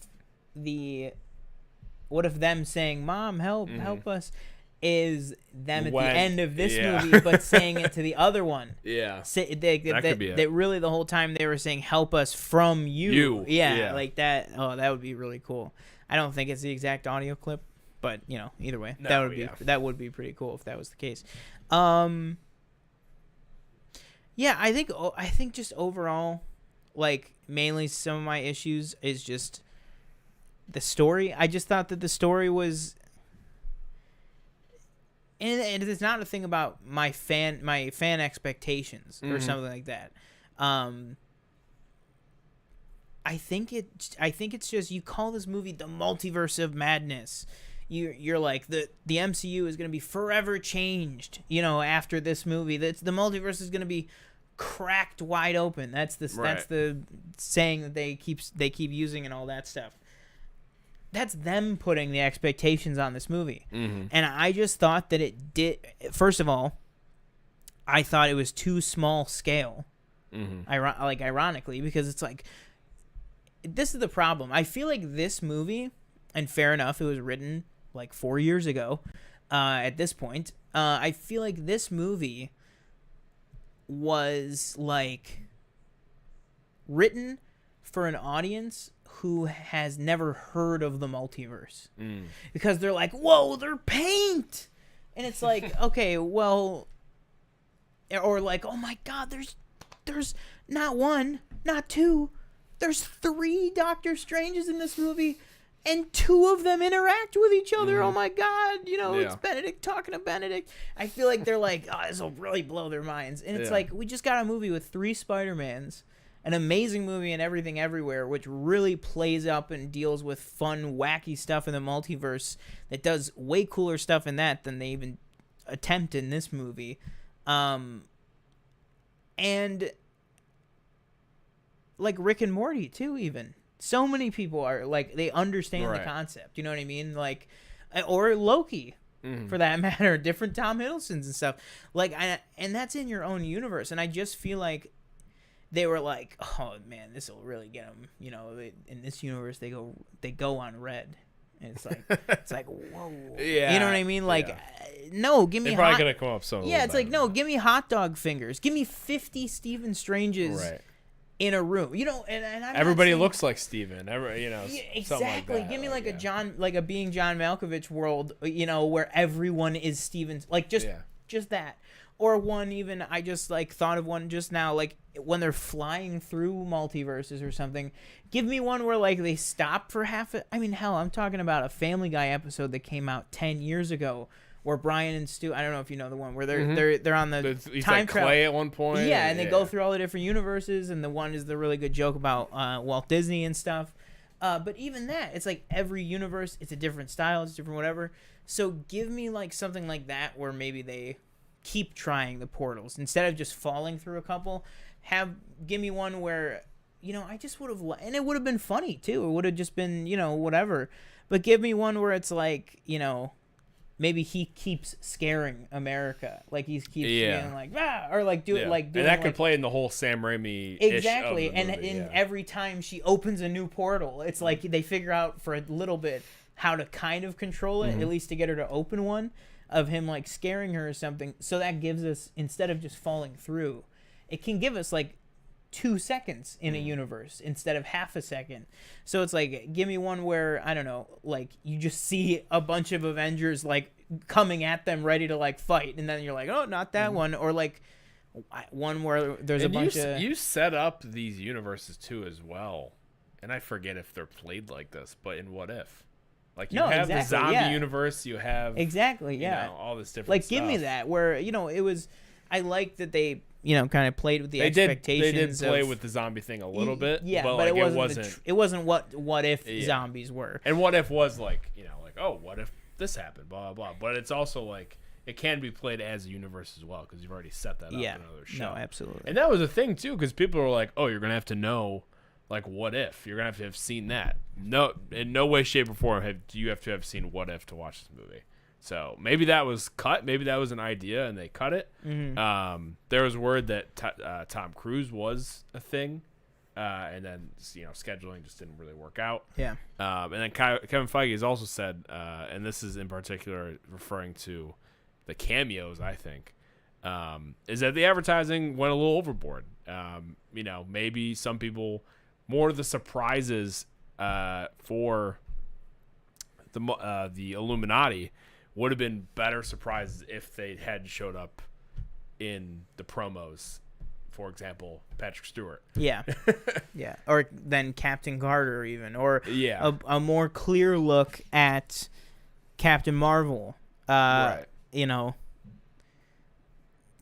them saying, Mom, help us, is them at the end of this movie, but saying it to the other one. Yeah. That could be it. That really the whole time they were saying, help us from you. Yeah, like that. Oh, that would be really cool. I don't think it's the exact audio clip, but, either way, that would be pretty cool if that was the case. Yeah, I think just overall, like mainly some of my issues is just the story. I just thought that the story was, and it's not a thing about my fan expectations or something like that. I think it's just, you call this movie the Multiverse of Madness. You're like, the MCU is going to be forever changed, after this movie. The multiverse is going to be cracked wide open. That's the saying that they keep using and all that stuff. That's them putting the expectations on this movie. And I just thought that it did. First of all, I thought it was too small scale. Ironically, because it's like, this is the problem. I feel like this movie, and fair enough, it was written like 4 years ago at this point. I feel like this movie was like written for an audience who has never heard of the multiverse. Because they're like, whoa, they're paint. And it's like, okay, well, or like, oh my God, there's not one, not two, there's 3 Doctor Stranges in this movie, and 2 of them interact with each other. Oh my God, it's Benedict talking to Benedict. I feel like they're like, oh, this will really blow their minds. And it's like, we just got a movie with 3 Spider-Mans, an amazing movie in Everything Everywhere, which really plays up and deals with fun, wacky stuff in the multiverse that does way cooler stuff in that than they even attempt in this movie. And like Rick and Morty too, even. So many people are like, they understand the concept. You know what I mean? Like, or Loki, for that matter, different Tom Hiddlestons and stuff. Like, and that's in your own universe. And I just feel like they were like, oh man, this will really get them. In this universe, they go on red. And it's like, whoa. Yeah. You know what I mean? Like, no, give me. They're probably gonna come up so. Yeah, it's like, no, give me hot dog fingers. Give me 50 Stephen Stranges. Right. In a room, and I'm everybody looks like Steven. Exactly. Like give me like a Being John Malkovich world, where everyone is Steven, like just that, or one even. I just like thought of one just now, like when they're flying through multiverses or something. Give me one where like they stop for hell, I'm talking about a Family Guy episode that came out 10 years ago. Where Brian and Stu, I don't know if you know the one where they're on the time like travel. Clay at one point. Yeah, and they go through all the different universes, and the one is the really good joke about Walt Disney and stuff. But even that, it's like every universe, it's a different style, it's different whatever. So give me like something like that where maybe they keep trying the portals instead of just falling through a couple. Give me one where I just would have, and it would have been funny too. It would have just been whatever. But give me one where it's like maybe he keeps scaring America, like he keeps being like, or like doing and that could play in the whole Sam Raimi exactly. And every time she opens a new portal, it's like they figure out for a little bit how to kind of control it, at least to get her to open one, of him like scaring her or something. So that gives us, instead of just falling through, it can give us like 2 seconds in a universe instead of half a second. So it's like, give me one where, I don't know, like you just see a bunch of Avengers like coming at them ready to like fight, and then you're like, oh, not that one. Or like one where there's a bunch of... You set up these universes too as well, and I forget if they're played like this, but in What If? Like you have the zombie universe, you have... Exactly, all this different like stuff. Give me that, where, it was... I like that they... kind of played with the expectations. They did play with the zombie thing a little bit. Yeah, but like, it wasn't what if zombies were. And What If was like, like, oh, what if this happened, blah, blah, blah. But it's also like, it can be played as a universe as well, because you've already set that up in another show. No, absolutely. And that was a thing, too, because people were like, oh, you're going to have to know, like, What If. You're going to have seen that. No, in no way, shape, or form do you have to have seen What If to watch this movie. So maybe that was cut. Maybe that was an idea and they cut it. There was word that Tom Cruise was a thing, and then scheduling just didn't really work out. Yeah. And then Kevin Feige has also said, and this is in particular referring to the cameos, I think, is that the advertising went a little overboard. Maybe some people, more of the surprises for the Illuminati would have been better surprises if they had showed up in the promos for example, Patrick Stewart. Yeah. Yeah. Or then Captain Carter even, or Yeah. a more clear look at Captain Marvel. Right. You know.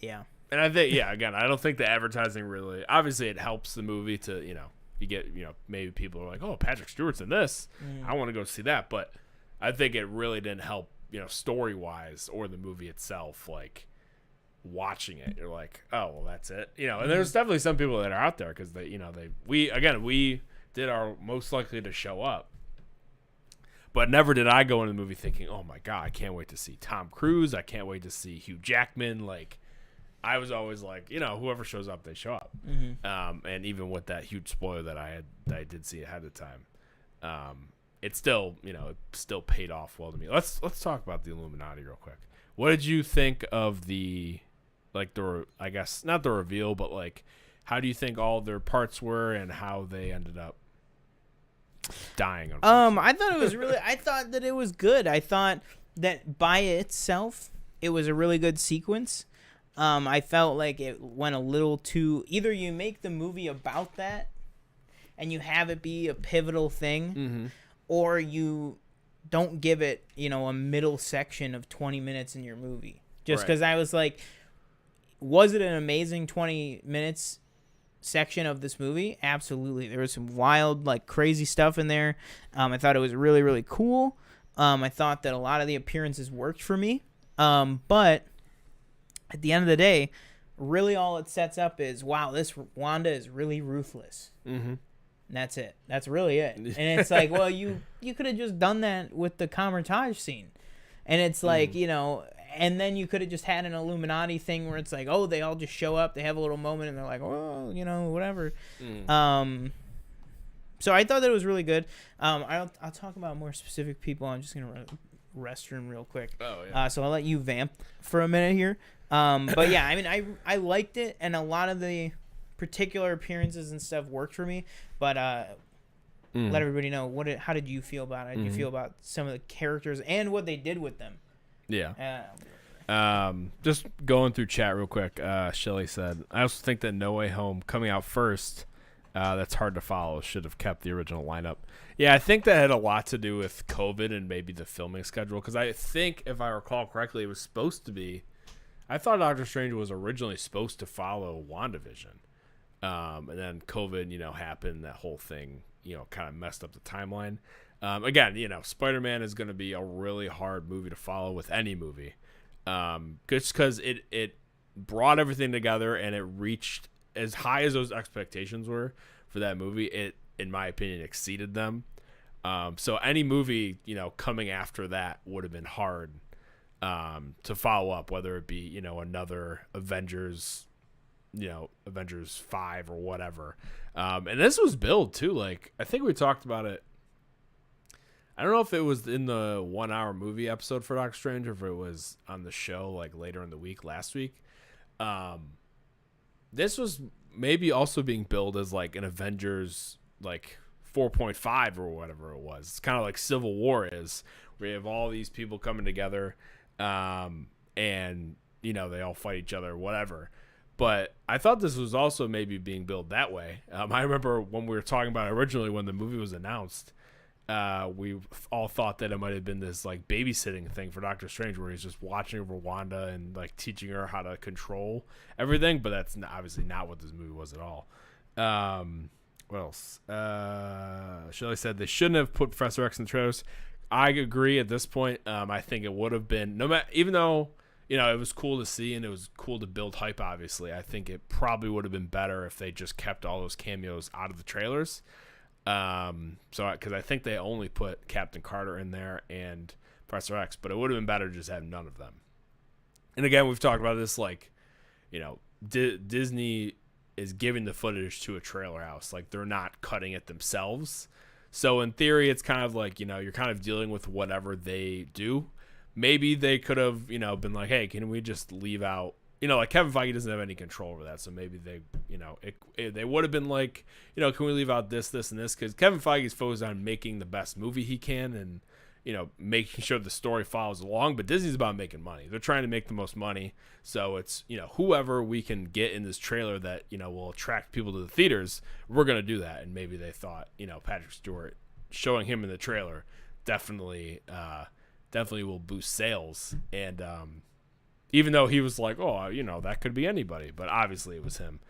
Yeah. And I think, again, I don't think the advertising really, obviously it helps the movie to, you get, maybe people are like, oh, Patrick Stewart's in this. I want to go see that. But I think it really didn't help, story-wise or the movie itself, like, watching it. You're like, oh, well, that's it. And there's definitely some people that are out there because we did our most likely to show up. But never did I go into the movie thinking, oh, my God, I can't wait to see Tom Cruise. I can't wait to see Hugh Jackman. Like, I was always like, whoever shows up, they show up. And even with that huge spoiler that I did see ahead of time, it still, it still paid off well to me. Let's talk about the Illuminati real quick. What did you think of I guess not the reveal, but like, how do you think all their parts were and how they ended up dying? I thought that it was good. I thought that by itself, it was a really good sequence. I felt like it went a little too, either you make the movie about that and you have it be a pivotal thing, or you don't give it, a middle section of 20 minutes in your movie. Just because I was like, was it an amazing 20 minutes section of this movie? Absolutely. There was some wild, like, crazy stuff in there. I thought it was really, really cool. I thought that a lot of the appearances worked for me. But at the end of the day, really all it sets up is, wow, this Wanda is really ruthless. And that's it. That's really it. And it's like, well, you could have just done that with the Kamar-Taj scene. And it's like, and then you could have just had an Illuminati thing where it's like, oh, they all just show up, they have a little moment, and they're like, oh, whatever. So I thought that it was really good. I'll talk about more specific people. I'm just going to run to the restroom real quick. Oh, yeah. So I'll let you vamp for a minute here. But yeah, I mean, I liked it, and a lot of the particular appearances and stuff worked for me. But let everybody know, how did you feel about it? How did you feel about some of the characters and what they did with them? Yeah. Just going through chat real quick. Shelly said, I also think that No Way Home coming out first, that's hard to follow. Should have kept the original lineup. Yeah, I think that had a lot to do with COVID and maybe the filming schedule. Because I think, if I recall correctly, it was supposed to be, I thought Doctor Strange was originally supposed to follow WandaVision. And then COVID, happened. That whole thing, kind of messed up the timeline. Again, Spider-Man is going to be a really hard movie to follow with any movie. Just because it brought everything together and it reached as high as those expectations were for that movie. It, in my opinion, exceeded them. So any movie, coming after that would have been hard to follow up, whether it be, another Avengers 5 or whatever. And this was billed too. Like, I think we talked about it. I don't know if it was in the 1 hour movie episode for Doctor Strange or if it was on the show like later in the week last week. This was maybe also being billed as like an Avengers like 4.5 or whatever it was. It's kind of like Civil War is, where you have all these people coming together and they all fight each other, whatever. But I thought this was also maybe being billed that way. I remember when we were talking about it originally when the movie was announced, we all thought that it might have been this like babysitting thing for Doctor Strange, where he's just watching over Wanda and like teaching her how to control everything. But that's obviously not what this movie was at all. What else? Shelley said they shouldn't have put Professor X in the trailers. I agree at this point. I think it would have been even though it was cool to see and it was cool to build hype. Obviously, I think it probably would have been better if they just kept all those cameos out of the trailers. Because I think they only put Captain Carter in there and Professor X, but it would have been better to just have none of them. And again, we've talked about this, like, Disney is giving the footage to a trailer house. Like, they're not cutting it themselves. So in theory, it's kind of like, you're kind of dealing with whatever they do. Maybe they could have, been like, hey, can we just leave out, like Kevin Feige doesn't have any control over that. So maybe they, they would have been like, can we leave out this, and this? Because Kevin Feige is focused on making the best movie he can and, making sure the story follows along. But Disney's about making money. They're trying to make the most money. So it's, whoever we can get in this trailer that, will attract people to the theaters, we're going to do that. And maybe they thought, Patrick Stewart, showing him in the trailer definitely will boost sales. And even though he was like, oh, that could be anybody, but obviously it was him.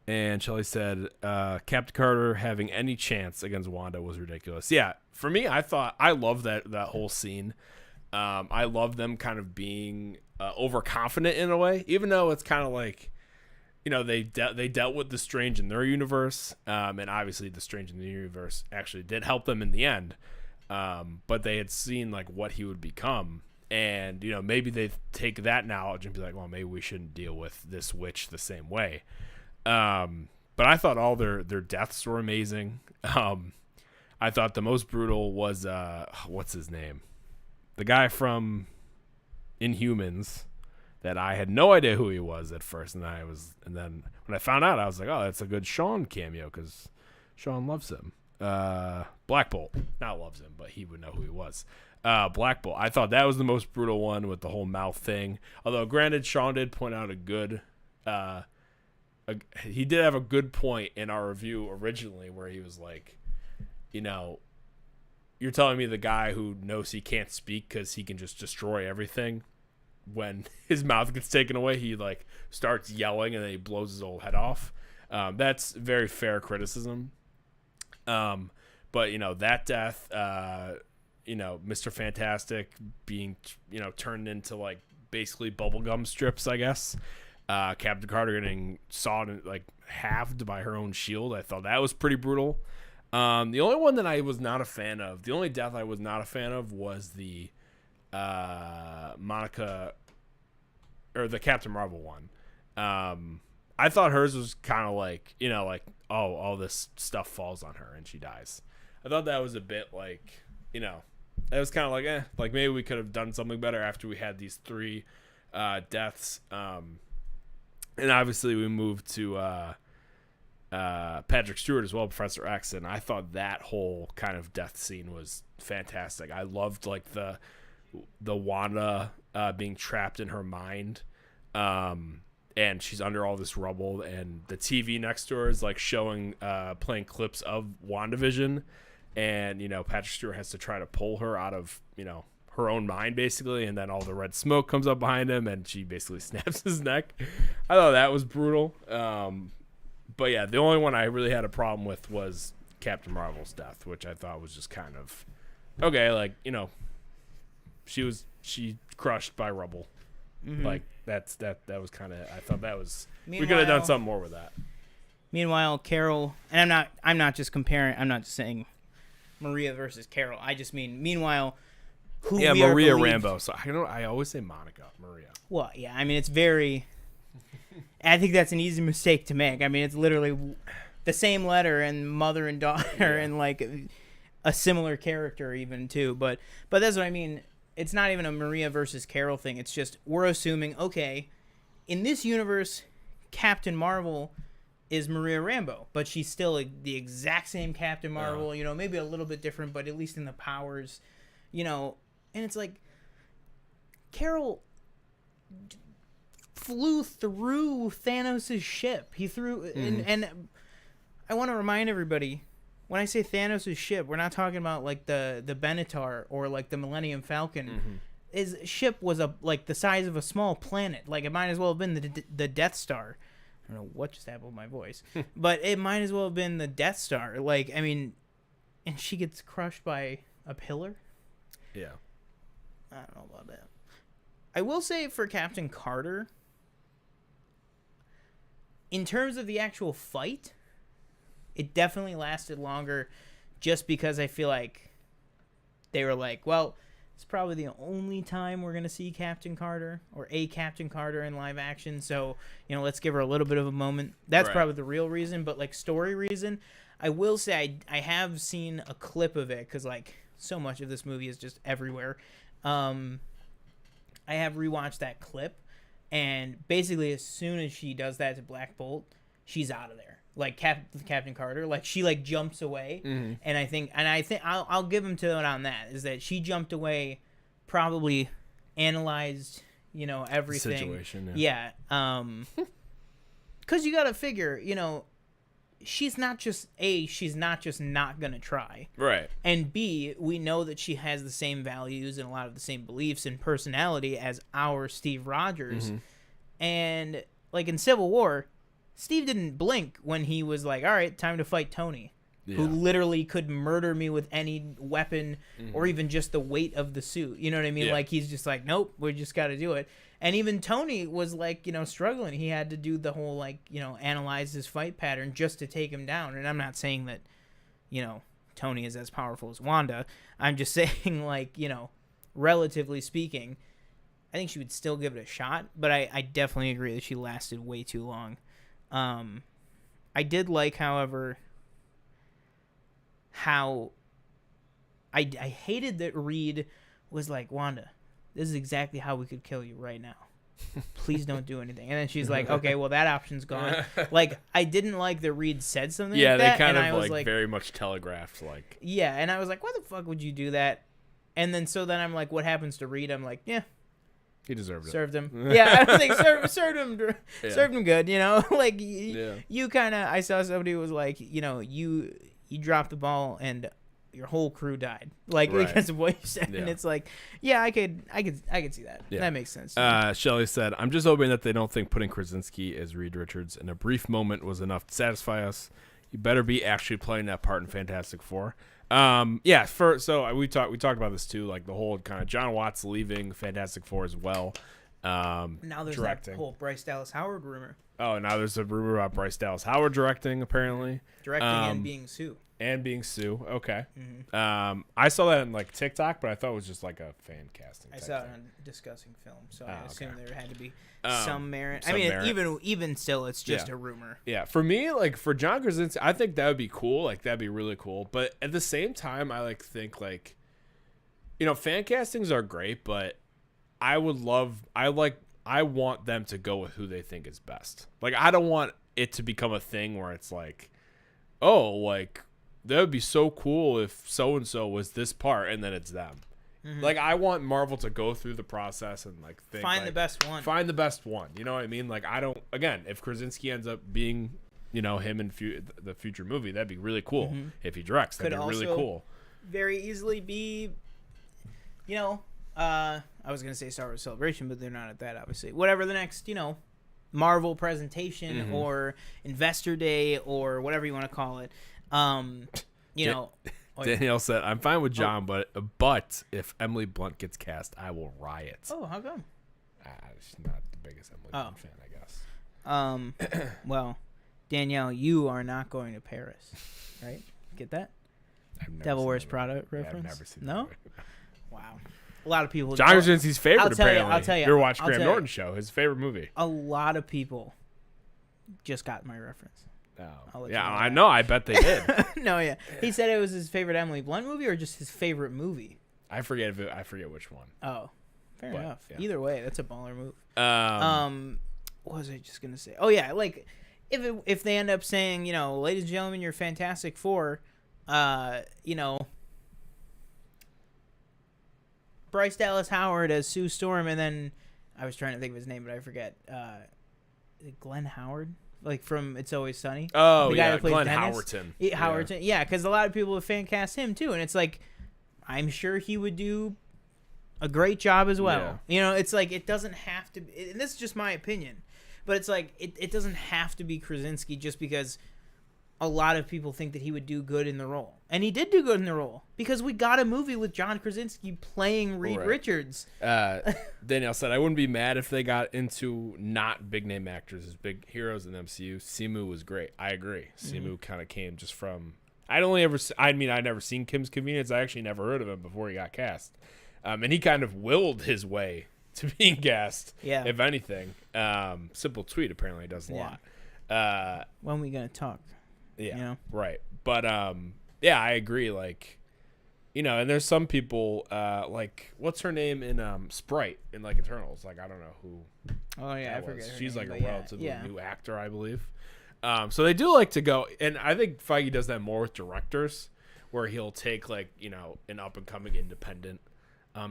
And Shelley said, Captain Carter having any chance against Wanda was ridiculous. Yeah, for me, I love that whole scene. I love them kind of being overconfident in a way, even though it's kind of like, they dealt with the Strange in their universe, and obviously the Strange in the universe actually did help them in the end. But they had seen like what he would become, and maybe they take that knowledge and be like, well, maybe we shouldn't deal with this witch the same way. But I thought all their deaths were amazing. I thought the most brutal was what's his name? The guy from Inhumans that I had no idea who he was at first, and then when I found out, I was like, oh, that's a good Sean cameo because Sean loves him. Black Bolt, not loves him, but he would know who he was. Black Bolt. I thought that was the most brutal one with the whole mouth thing. Although, granted, Sean did point out he did have a good point in our review originally where he was like, you're telling me the guy who knows he can't speak because he can just destroy everything, when his mouth gets taken away, he like starts yelling and then he blows his old head off. That's very fair criticism. But that death, Mr. Fantastic being, turned into like basically bubblegum strips, I guess. Captain Carter getting sawed and like halved by her own shield. I thought that was pretty brutal. The only one that I was not a fan of, the only death I was not a fan of was the Monica or the Captain Marvel one. I thought hers was kind of like, all this stuff falls on her and she dies. I thought that was a bit like, it was kind of like, like maybe we could have done something better after we had these 3 deaths. And obviously we moved to Patrick Stewart as well, Professor X, and I thought that whole kind of death scene was fantastic. I loved like the Wanda being trapped in her mind, and she's under all this rubble, and the TV next to her is like showing playing clips of WandaVision, and Patrick Stewart has to try to pull her out of her own mind basically, and then all the red smoke comes up behind him and she basically snaps his neck. I thought that was brutal. But yeah, the only one I really had a problem with was Captain Marvel's death, which I thought was just kind of okay, like, she crushed by rubble. Mm-hmm. Like that was kind of, I thought that was, we could have done something more with that. Meanwhile, Carol, and I'm not just saying Maria versus Carol. I just mean meanwhile Maria Rambeau. So I always say Monica. Maria. Well, yeah. I mean, it's very. I think that's an easy mistake to make. I mean, it's literally the same letter and mother and daughter, and like a similar character even too. But that's what I mean. It's not even a Maria versus Carol thing. It's just we're assuming, okay, in this universe, Captain Marvel is Maria Rambeau, but she's still the exact same Captain Marvel. Maybe a little bit different, but at least in the powers, And it's like, Carol flew through Thanos' ship. He threw, and I want to remind everybody, when I say Thanos' ship, we're not talking about like the Benatar or like the Millennium Falcon. Mm-hmm. His ship was like the size of a small planet. Like it might as well have been the Death Star. I don't know what just happened with my voice, but it might as well have been the Death Star. Like, I mean, and she gets crushed by a pillar. Yeah. I don't know about that. I will say for Captain Carter, in terms of the actual fight, it definitely lasted longer just because I feel like they were like, well, it's probably the only time we're going to see Captain Carter or a Captain Carter in live action. So, let's give her a little bit of a moment. That's right. Probably the real reason. But like story reason, I will say I have seen a clip of it because like so much of this movie is just everywhere. I have rewatched that clip, and basically as soon as she does that to Black Bolt, she's out of there. like Captain Carter. Like she like jumps away, and I think I'll give him to it on that, is that she jumped away, probably analyzed, everything. Situation. Yeah. Because you got to figure, she's not just not gonna try. Right. And B, we know that she has the same values and a lot of the same beliefs and personality as our Steve Rogers. And like in Civil War, Steve didn't blink when he was like, all right, time to fight Tony, who literally could murder me with any weapon or even just the weight of the suit. You know what I mean? Yeah. Like, he's just like, nope, we just got to do it. And even Tony was like, struggling. He had to do the whole, like, analyze his fight pattern just to take him down. And I'm not saying that, Tony is as powerful as Wanda. I'm just saying, like, relatively speaking, I think she would still give it a shot. But I definitely agree that she lasted way too long. I did like, however, how I hated that Reed was like, Wanda, this is exactly how we could kill you right now. Please don't do anything. And then she's like, okay, well, that option's gone. Like, I didn't like that Reed said something like that. Yeah, they kind and of I was like very much telegraphed, like. Yeah, and I was like, why the fuck would you do that? And then I'm like, what happens to Reed? I'm like, yeah. He deserved it. Served him. Yeah, I was like, served him good, Like, you kind of, I saw somebody who was like, you dropped the ball and your whole crew died, like, right. because of what you said. And it's like, yeah, I could see that. Yeah. That makes sense. Shelley said, I'm just hoping that they don't think putting Krasinski as Reed Richards in a brief moment was enough to satisfy us. You better be actually playing that part in Fantastic Four. We talked about this too, like the whole kind of John Watts leaving Fantastic Four as well. Now there's directing. that whole Bryce Dallas Howard rumor. Oh, now there's a rumor about Bryce Dallas Howard directing, apparently. Directing and being Sue. Okay. I saw that in like TikTok, but I thought it was just like a fan casting. I saw it thing. on Discussing Film, so I assume there had to be some merit. some merit. Even still, it's just a rumor. Yeah, for me, like for John Krasinski, I think that would be cool. Like that'd be really cool. But at the same time, I think fan castings are great, but I want them to go with who they think is best. Like I don't want it to become a thing where it's like, oh, like that would be so cool if so and so was this part, and then it's them. Like I want Marvel to go through the process and like find the best one. Find the best one. You know what I mean? Like I don't. Again, if Krasinski ends up being, him in the future movie, that'd be really cool. If he directs, that'd be really cool. Very easily be, I was gonna say Star Wars Celebration, but they're not at that, obviously. Whatever the next, Marvel presentation or Investor Day or whatever you want to call it. Danielle said, "I'm fine with John, but if Emily Blunt gets cast, I will riot." Oh, how come? She's not the biggest Emily Blunt fan, I guess. Well, Danielle, you are not going to Paris, right? Get that? Devil Wears Prada reference? I've never seen no? that. Wow. A lot of people. John Krasinski's favorite, apparently. I'll tell you. You're watching Graham Norton's show. His favorite movie. A lot of people just got my reference. Oh. Yeah, I know. I bet they did. No, yeah. He said it was his favorite Emily Blunt movie or just his favorite movie. I forget which one. Oh, fair enough. Yeah. Either way, that's a baller move. What was I just gonna say? Oh yeah, like if they end up saying, ladies and gentlemen, you're Fantastic Four, Bryce Dallas Howard as Sue Storm, and then I was trying to think of his name, but I forget. Is it Glenn Howard? Like from It's Always Sunny. Oh, the guy yeah, who plays Glenn Dennis. Howerton. Howerton, yeah, because a lot of people have fan cast him too, and it's like, I'm sure he would do a great job as well. Yeah. It's like it doesn't have to be, and this is just my opinion, but it's like it doesn't have to be Krasinski just because a lot of people think that he would do good in the role. And he did do good in the role because we got a movie with John Krasinski playing Reed Richards. Danielle said, I wouldn't be mad if they got into not big name actors as big heroes in the MCU. Simu was great. I agree. Simu kind of came just from, I'd never seen Kim's Convenience. I actually never heard of him before he got cast. And he kind of willed his way to being cast, if anything. Simple Tweet apparently does a lot. When we going to talk? Yeah, right. But I agree. Like, and there's some people like what's her name in Sprite in like Eternals. Like I don't know who. Oh yeah, I forget. She's like a relatively new actor, I believe. So they do like to go, and I think Feige does that more with directors, where he'll take like an up and coming independent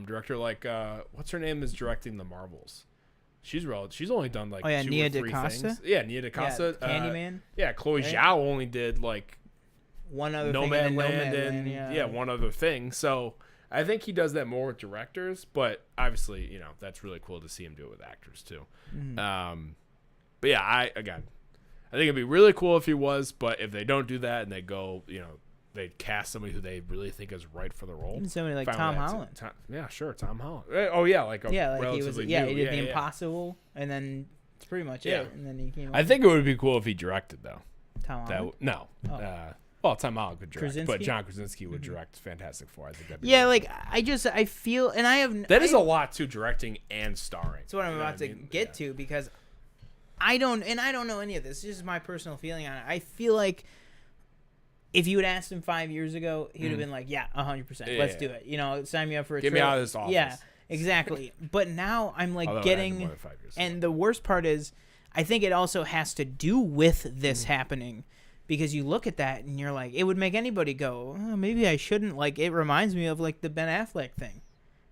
director, like what's her name is directing the Marvels. She's only done like 2 Nia or 3 DaCosta? things. Yeah, Nia DaCosta. Yeah, Candyman. Chloe right? Zhao only did like One other Nomad thing, Land and one other thing. So I think he does that more with directors, but obviously, that's really cool to see him do it with actors too. But yeah, I think it'd be really cool if he was, but if they don't do that and they go, they cast somebody who they really think is right for the role. Even somebody like Fine Tom with that, Holland. too. Yeah, sure, Tom Holland. Oh yeah, like He relatively was. new. He did The Impossible, and then it's pretty much Yeah. it. And then he came. I think it would be cool if he directed though. Tom Holland. No. Oh. Well, Tom Holland could direct, but Krasinski? John Krasinski would direct Fantastic Four. I think that'd be Yeah, really like I feel, and I have. that is a lot to directing and starring. That's what I'm about to get to, because I don't know any of this. This is my personal feeling on it. I feel like if you had asked him 5 years ago, he would have been like, "Yeah, 100%, let's do it. Sign me up for a Get me trailer." out of this office. Yeah, exactly. But now I'm like Although it getting, happened more than 5 years ago. and the worst part is, I think it also has to do with this happening. Because you look at that and you're like, it would make anybody go, oh, maybe I shouldn't. Like, it reminds me of like the Ben Affleck thing.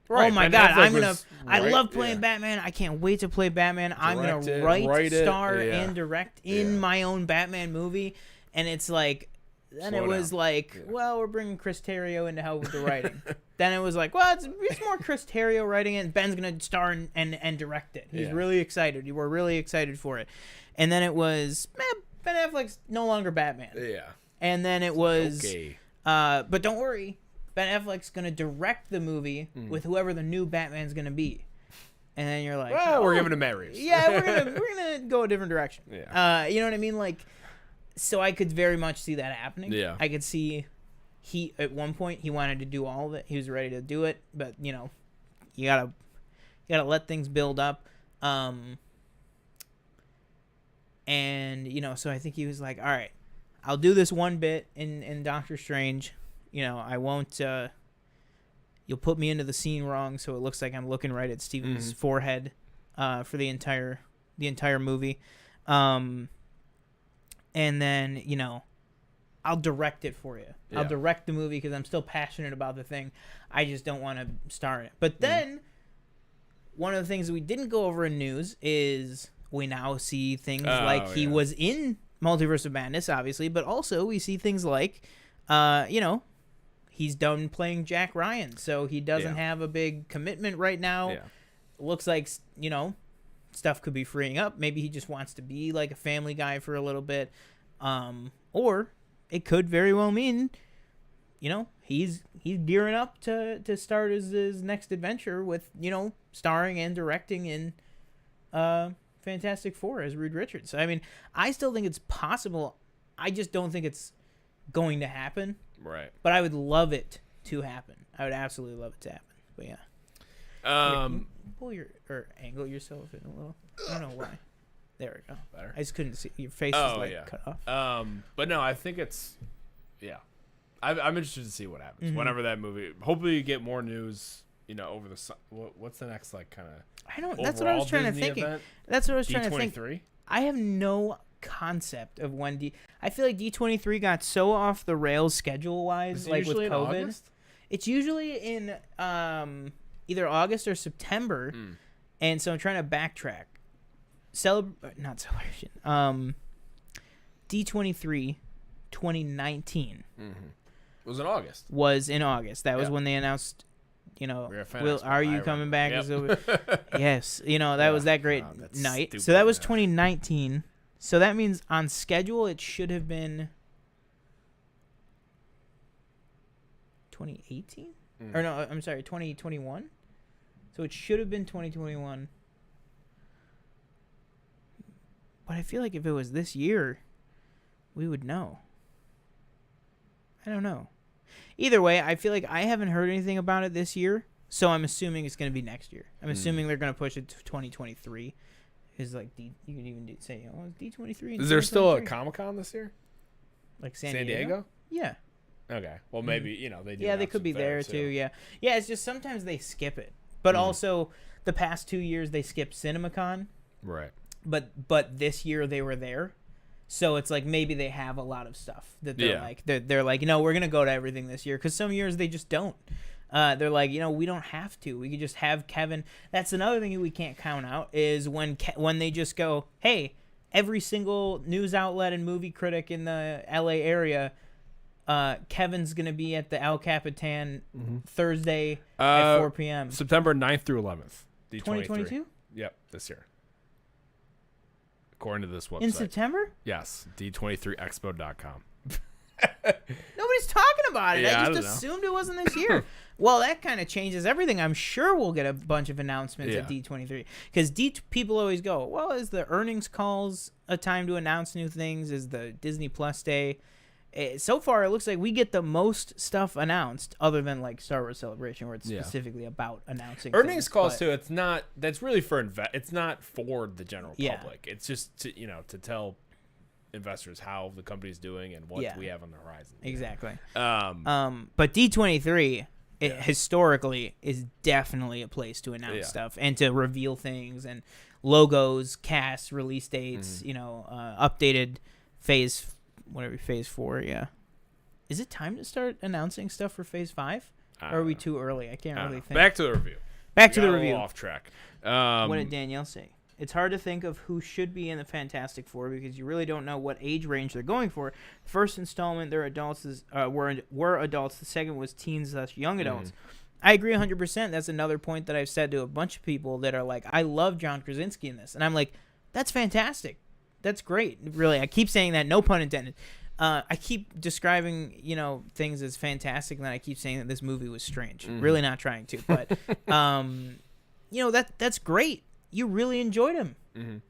Right, Oh my Ben God, Affleck I was- love playing yeah. Batman. I can't wait to play Batman. I'm Direct gonna it, write, it, star, yeah. and direct in Yeah. my own Batman movie. And it's like, then Slow it was down. like, Yeah. well, we're bringing Chris Terrio in to help with the writing. Then it was like, well, it's more Chris Terrio writing it, and Ben's gonna star and direct it. He's Yeah. really excited. We're really excited for it. And then it was, Ben Affleck's no longer Batman. Yeah. And then it was, Okay. but don't worry, Ben Affleck's gonna direct the movie with whoever the new Batman's gonna be. And then you're like, Well, we're oh, giving him Matt Reeves. yeah, we're gonna go a different direction. Yeah. You know what I mean? Like, so I could very much see that happening. Yeah. I could see he at one point he wanted to do all of it. He was ready to do it, but you gotta let things build up. And so I think he was like, all right, I'll do this one bit in Doctor Strange. I won't. You'll put me into the scene wrong, so it looks like I'm looking right at Steven's forehead for the entire movie. And then I'll direct it for you. Yeah. I'll direct the movie because I'm still passionate about the thing. I just don't want to star in it. But then one of the things that we didn't go over in news is we now see things like he was in Multiverse of Madness, obviously, but also we see things like, he's done playing Jack Ryan, so he doesn't have a big commitment right now. Yeah. Looks like, stuff could be freeing up. Maybe he just wants to be like a family guy for a little bit. Or it could very well mean, he's gearing up to start his next adventure with, starring and directing in Fantastic Four as Reed Richards. I mean, I still think it's possible. I just don't think it's going to happen. Right. But I would love it to happen. I would absolutely love it to happen. But yeah. Can you pull or angle yourself in a little. I don't know why. There we go. Better. I just couldn't see your face is cut off. But no, I think it's I'm interested to see what happens whenever that movie. Hopefully, you get more news. Over the what's the next kind of. I don't. That's what I was trying to think. That's what I was trying to think. D23. I have no concept of when I feel like D23 got so off the rails schedule wise, like with COVID. August? It's usually in either August or September, and so I'm trying to backtrack. Not celebration. D23 2019 was in August. was in August. That was Yeah. when they announced. Are you coming back? Yep. Yes, that was that great that's night. stupid, So that was yeah. 2019. So that means on schedule it should have been 2018? Or no, I'm sorry, 2021. So it should have been 2021. But I feel like if it was this year, we would know. I don't know. Either way, I feel like I haven't heard anything about it this year, so I'm assuming it's going to be next year. I'm assuming they're going to push it to 2023. Is like you can even say, D23. Is there still a Comic-Con this year? Like San Diego? Yeah. Okay. Well, maybe they do. Yeah, they could be there too. Yeah. Yeah, it's just sometimes they skip it, but also the past 2 years they skipped CinemaCon. Right. But this year they were there, So it's like maybe they have a lot of stuff that they're Yeah. like they're like, we're gonna go to everything this year, because some years they just don't. They're like, we don't have to. We could just have Kevin. That's another thing we can't count out is when they just go, hey, every single news outlet and movie critic in the LA area, Kevin's gonna be at the El Capitan Thursday at 4 p.m. September 9th through 11th. D23. 2022 Yep, this year. According to this website. in September. Yes, d23expo.com. Nobody's talking about it. Yeah, I I just don't know. assumed it wasn't this year. Well, that kind of changes everything. I'm sure we'll get a bunch of announcements at Yeah. D23, because people always go, well, is the earnings calls a time to announce new things? Is the Disney Plus day? So far, it looks like we get the most stuff announced, other than like Star Wars Celebration, where it's specifically about announcing Earnings things, calls but- too. It's not. That's really for it's not for the general Yeah. public. It's just to tell investors how the company's doing and what we have on the horizon. Exactly. Um, But D23 historically is definitely a place to announce stuff and to reveal things and logos, casts, release dates. Updated phase 4. Yeah. Is it time to start announcing stuff for phase 5? Or are we too early? I can't I don't really know. think. Back to the review. Back to We the got a little review. Off track. What did Danielle say? It's hard to think of who should be in the Fantastic Four because you really don't know what age range they're going for. The first installment, their adults were adults. The second was teens / young adults. I agree 100%. That's another point that I've said to a bunch of people that are like, I love John Krasinski in this. And I'm like, that's fantastic. That's great. Really, I keep saying that, no pun intended. I keep describing, things as fantastic, and then I keep saying that this movie was strange. Really not trying to, but, that's great. You really enjoyed him.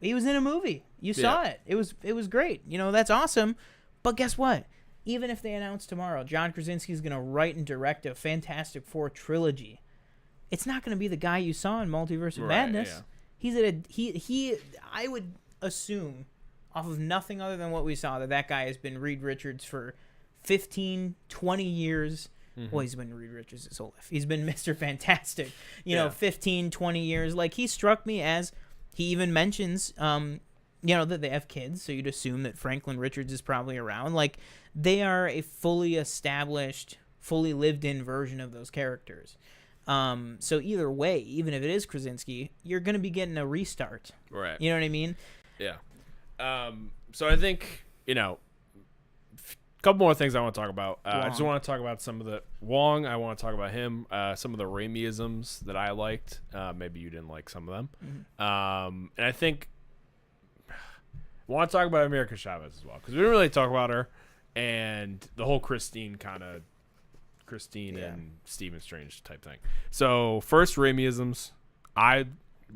He was in a movie. You saw it. It was great. That's awesome. But guess what? Even if they announce tomorrow, John Krasinski is going to write and direct a Fantastic Four trilogy, it's not going to be the guy you saw in Multiverse of Madness. Yeah. He. I would assume, off of nothing other than what we saw, that guy has been Reed Richards for 15, 20 years. Well, he's been Reed Richards his whole life. He's been Mr. Fantastic, 15, 20 years. Like, he struck me as, he even mentions, that they have kids, so you'd assume that Franklin Richards is probably around. Like, they are a fully established, fully lived-in version of those characters. So either way, even if it is Krasinski, you're going to be getting a restart. Right. You know what I mean? Yeah. So I think, a couple more things I want to talk about. I just want to talk about some of the Wong. I want to talk about him. Some of the Raimi-isms that I liked. Maybe you didn't like some of them. And I think I want to talk about America Chavez as well, because we didn't really talk about her and the whole Christine and Stephen Strange type thing. So first, Raimi-isms. I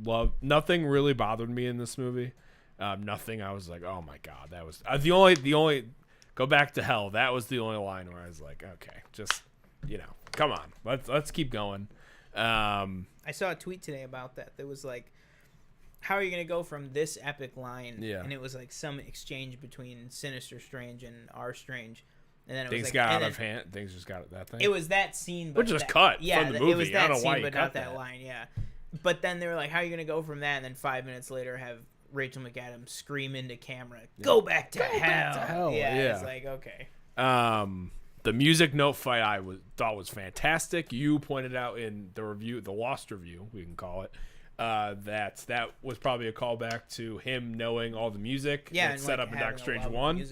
love. Nothing really bothered me in this movie. Nothing. I was like, oh my god, that was the only. Go back to hell. That was the only line where I was like, okay, just come on, let's keep going. I saw a tweet today about that. That was like, how are you gonna go from this epic line? Yeah. And it was like some exchange between Sinister Strange and R Strange, and then it Things was like, got and out then of hand. Things just got that thing. It was that scene, but Which was cut from the It movie. was I that don't know why scene, you but not cut that that. line. Yeah. But then they were like, how are you gonna go from that? And then 5 minutes later, have Rachel McAdams scream into camera, "Go back to hell!" Yeah, Yeah. it's like, okay. The music note fight I thought was fantastic. You pointed out in the review, the Lost review, we can call it, that was probably a callback to him knowing all the music that's set up in Doctor Strange 1,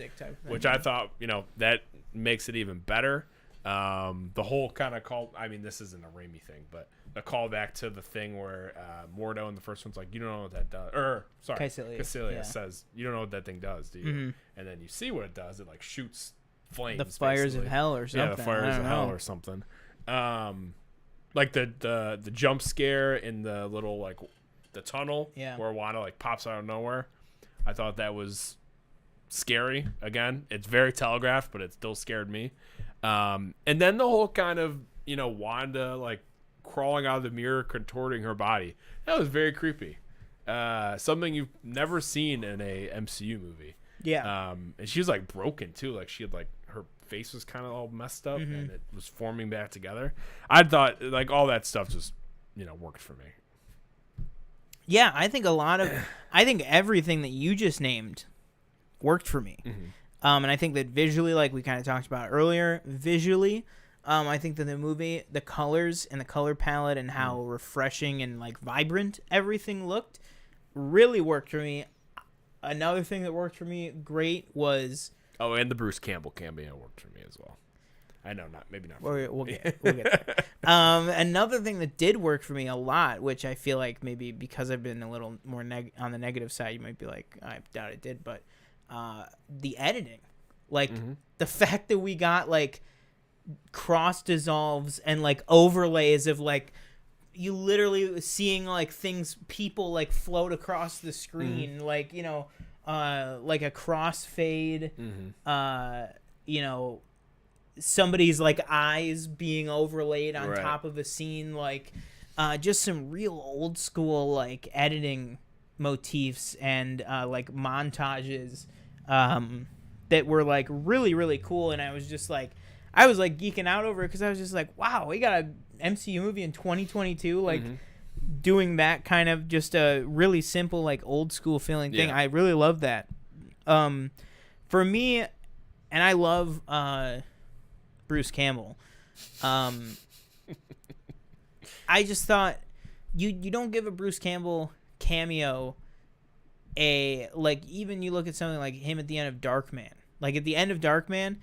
which I thought, that makes it even better. The whole kind of this isn't a Raimi thing, but a callback to the thing where Mordo in the first one's like, you don't know what that does. Or, sorry, Caecilius says, you don't know what that thing does, do you? And then you see what it does. It, like, shoots flames. The fires of hell or something. Yeah, the fires of hell or something. Like the jump scare in the little, like, the tunnel where Wanda, like, pops out of nowhere. I thought that was scary. Again, it's very telegraphed, but it still scared me. And then the whole kind of, Wanda, like, crawling out of the mirror, contorting her body. That was very creepy. Something you've never seen in a MCU movie. Yeah. And she was, like, broken, too. Like, she had, like, her face was kind of all messed up, and it was forming back together. I thought, like, all that stuff just, worked for me. Yeah, I think I think everything that you just named worked for me. And I think that visually, like we kind of talked about earlier, visually, I think that the movie, the colors and the color palette and how refreshing and like vibrant everything looked really worked for me. Another thing that worked for me great was... Oh, and the Bruce Campbell cameo worked for me as well. I know, maybe not. We'll get there. Another thing that did work for me a lot, which I feel like maybe because I've been a little more on the negative side, you might be like, I doubt it did, but the editing, like the fact that we got like cross dissolves and like overlays of like you literally seeing like people like float across the screen, like, you know, like a crossfade, you know, somebody's like eyes being overlaid on top of a scene, like just some real old school like editing motifs and like montages that were like really, really cool. And I was like geeking out over it because I was just like, wow, we got a MCU movie in 2022 like doing that kind of just a really simple like old school feeling thing. I really love that. For me, and I love Bruce Campbell, I just thought you don't give a Bruce Campbell cameo a like, even you look at something like him at the end of Darkman, like at the end of Darkman,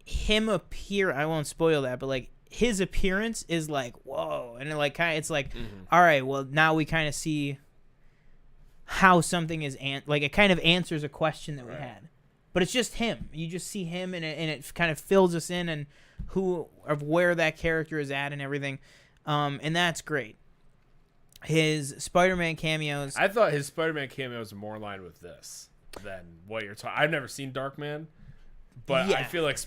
him appear, I won't spoil that, but like his appearance is like, whoa, and like kind of, it's like, all right, well now we kind of see how something is like it kind of answers a question that we had, but it's just him. You just see him, and it kind of fills us in and where that character is at and everything, and that's great. His Spider-Man cameos, I thought his Spider-Man cameos are more in line with this than what you're talking. I've never seen Darkman, but I feel like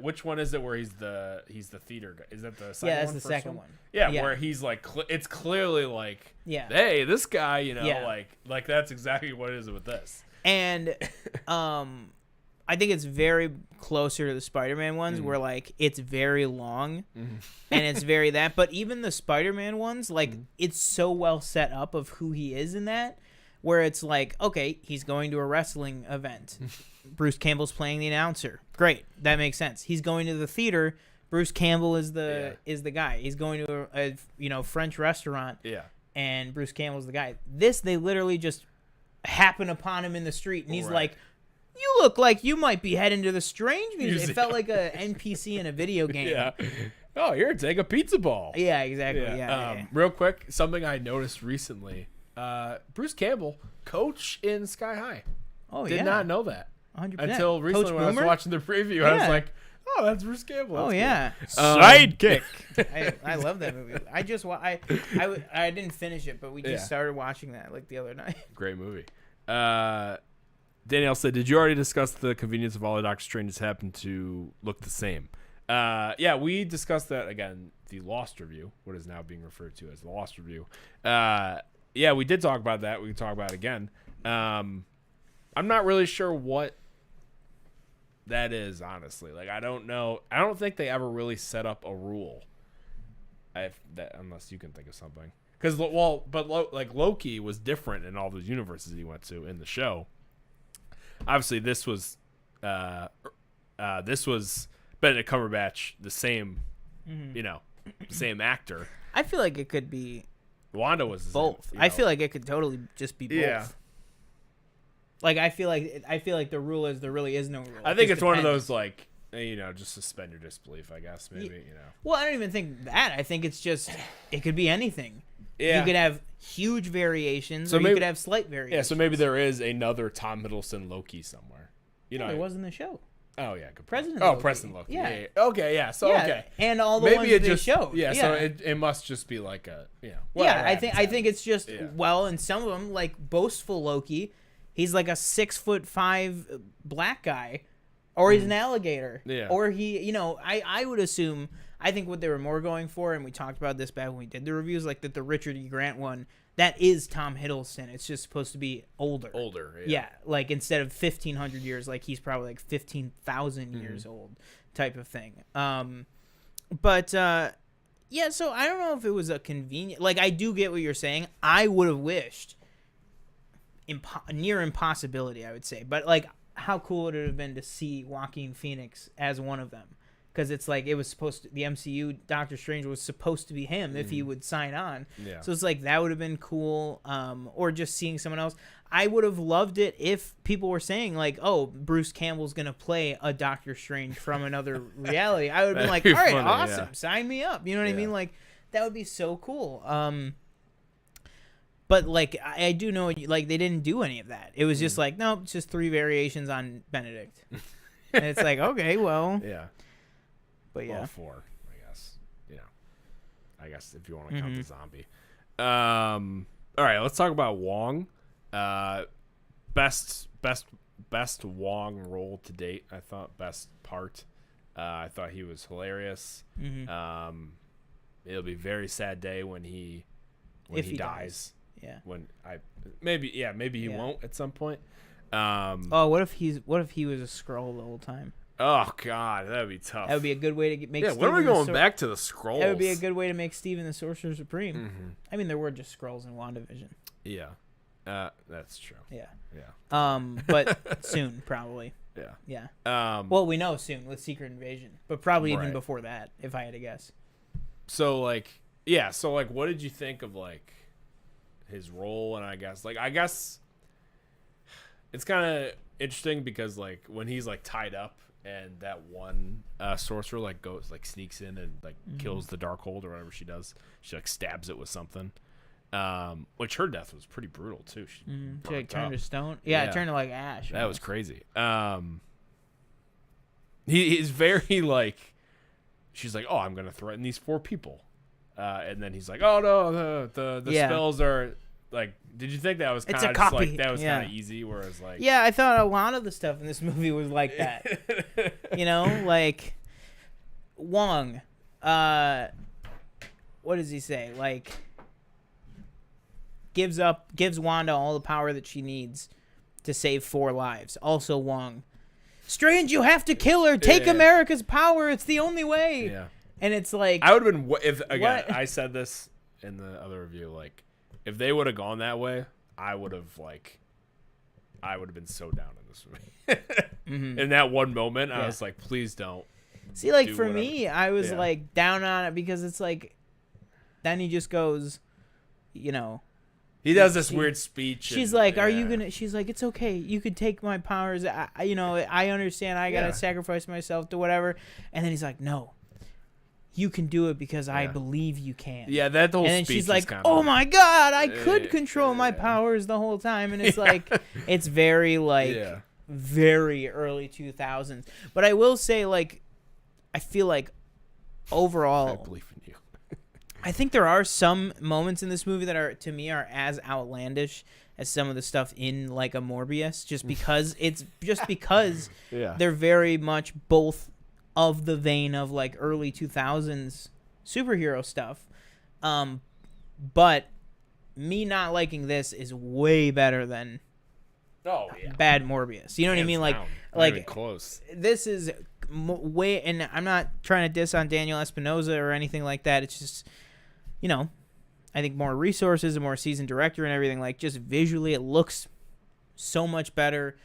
which one is it where he's the theater guy? Is that the second one? Yeah, that's the second one. Yeah, where he's like it's clearly like, hey, this guy, you know, like that's exactly what it is with this. And I think it's very closer to the Spider-Man ones where like it's very long and it's very that, but even the Spider-Man ones, like it's so well set up of who he is in that, where it's like, okay, he's going to a wrestling event. Bruce Campbell's playing the announcer. Great. That makes sense. He's going to the theater. Bruce Campbell is the guy. He's going to a French restaurant. Yeah. And Bruce Campbell's the guy. This, they literally just happen upon him in the street, and he's like, you look like you might be heading to the Strange Museum. It felt like a NPC in a video game. Yeah. Oh, here, take a pizza ball. Yeah, exactly. Yeah. Real quick, something I noticed recently. Bruce Campbell, coach in Sky High. Oh, Did not know that. 100%. Until recently when I was watching the preview. I was like, oh, that's Bruce Campbell. That's cool. Sidekick. I love that movie. I didn't finish it, but we just started watching that like the other night. Great movie. Danielle said, did you already discuss the convenience of all the Doctor Stranges happen to look the same? Yeah, we discussed that again. The Lost review, what is now being referred to as the Lost review. Yeah, we did talk about that. We can talk about it again. I'm not really sure what that is, honestly. Like, I don't know. I don't think they ever really set up a rule. Unless you can think of something. Because, like Loki was different in all those universes he went to in the show. Obviously, this was Benedict Cumberbatch, the same, same actor. I feel like it could be Wanda was both. I feel like it could totally just be both. Yeah. Like I feel like the rule is there really is no rule. I think it's one of those like, just suspend your disbelief, I guess, maybe, Well, I don't even think that. I think it's just it could be anything. Yeah. You could have huge variations, or you could have slight variations. Yeah, so maybe there is another Tom Hiddleston Loki somewhere. There was in the show. Oh yeah, good President. Loki. President Loki. Yeah. Okay. Yeah. So okay. And all the ones they showed. Yeah. So it must just be like a I think it's just and some of them like boastful Loki, he's like a 6'5" black guy, or he's an alligator. Yeah. Or he, I would assume. I think what they were more going for, and we talked about this back when we did the reviews, like that the Richard E. Grant one, that is Tom Hiddleston. It's just supposed to be older. Yeah, like instead of 1,500 years, like he's probably like 15,000 years old type of thing. But so I don't know if it was a convenient. Like I do get what you're saying. I would have wished near impossibility, I would say, but like how cool would it have been to see Joaquin Phoenix as one of them? Because it's like it was supposed to, the MCU Doctor Strange was supposed to be him if he would sign on. Yeah. So it's like that would have been cool. Or just seeing someone else. I would have loved it if people were saying like, "Oh, Bruce Campbell's gonna play a Doctor Strange from another reality." I would have been like, "All right, funny, awesome, yeah. sign me up." You know what I Yeah. mean? Like that would be so cool. But like I do know like they didn't do any of that. It was just like, nope, it's just 3 variations on Benedict. And it's like, okay, well, Yeah. but yeah. Well, 4, I guess. I guess if you want to count Mm-hmm. the zombie. All right, let's talk about Wong. Best Wong role to date. I thought best part. I thought he was hilarious. Mm-hmm. It'll be a very sad day when he dies. Yeah. Maybe he Yeah. won't at some point. Oh, what if he was a Skrull the whole time? Oh God, that'd be tough. That would be a good way to make. Yeah, when are we going back to the Skrulls? That would be a good way to make Steven the Sorcerer Supreme. Mm-hmm. I mean, there were just Skrulls in WandaVision. Yeah, that's true. Yeah. Yeah, But soon, probably. yeah. Yeah. Well, we know soon with Secret Invasion, but probably even Right. before that, if I had to guess. So like, what did you think of like his role? And I guess it's kind of interesting because like when he's like tied up and that one sorcerer like goes like sneaks in and like kills the Darkhold or whatever she does, she like stabs it with something. Which her death was pretty brutal too. She She like turned up. to stone. Yeah, Yeah. it turned to like ash. That was crazy. He's very like, she's like, oh, I'm gonna threaten these 4 people, and then he's like, oh no, the Yeah. spells are like. Did you think that was It's kind a of just copy. like that was Yeah. kind of easy? Whereas like, Yeah, I thought a lot of the stuff in this movie was like that. You know, like Wong. What does he say? Like gives Wanda all the power that she needs to save 4 lives. Also Wong. Strange, you have to kill her. Take Yeah. America's power. It's the only way. yeah. And it's like I would have been if again. What? I said this in the other review. Like, if they would have gone that way, I would have been so down in this movie. In that one moment, I Yeah. was like, please don't. See, like do for whatever. me, I was Yeah. like down on it because it's like then he just goes, you know, He does this She- weird speech. she's and- like, "Are you yeah. gonna?" She's like, "It's okay. You could take my powers. I understand. I gotta Yeah. sacrifice myself to whatever." And then he's like, "No, you can do it because I Yeah. believe you can." Yeah, that whole And then speech she's is like, kind "Oh of, my God, I could control my yeah. powers the whole time." And it's like, it's very like Yeah. very early 2000s. But I will say, like, I feel like I overall, believe in you. I think there are some moments in this movie that are to me are as outlandish as some of the stuff in like a Morbius, just because Yeah. they're very much both of the vein of like early 2000s superhero stuff. But me not liking this is way better than Oh yeah. bad Morbius. You know what I Hands mean? Like down. Not like even close. this is way, and I'm not trying to diss on Daniel Espinosa or anything like that. It's just, you know, I think more resources, a more seasoned director and everything, like just visually it looks so much better.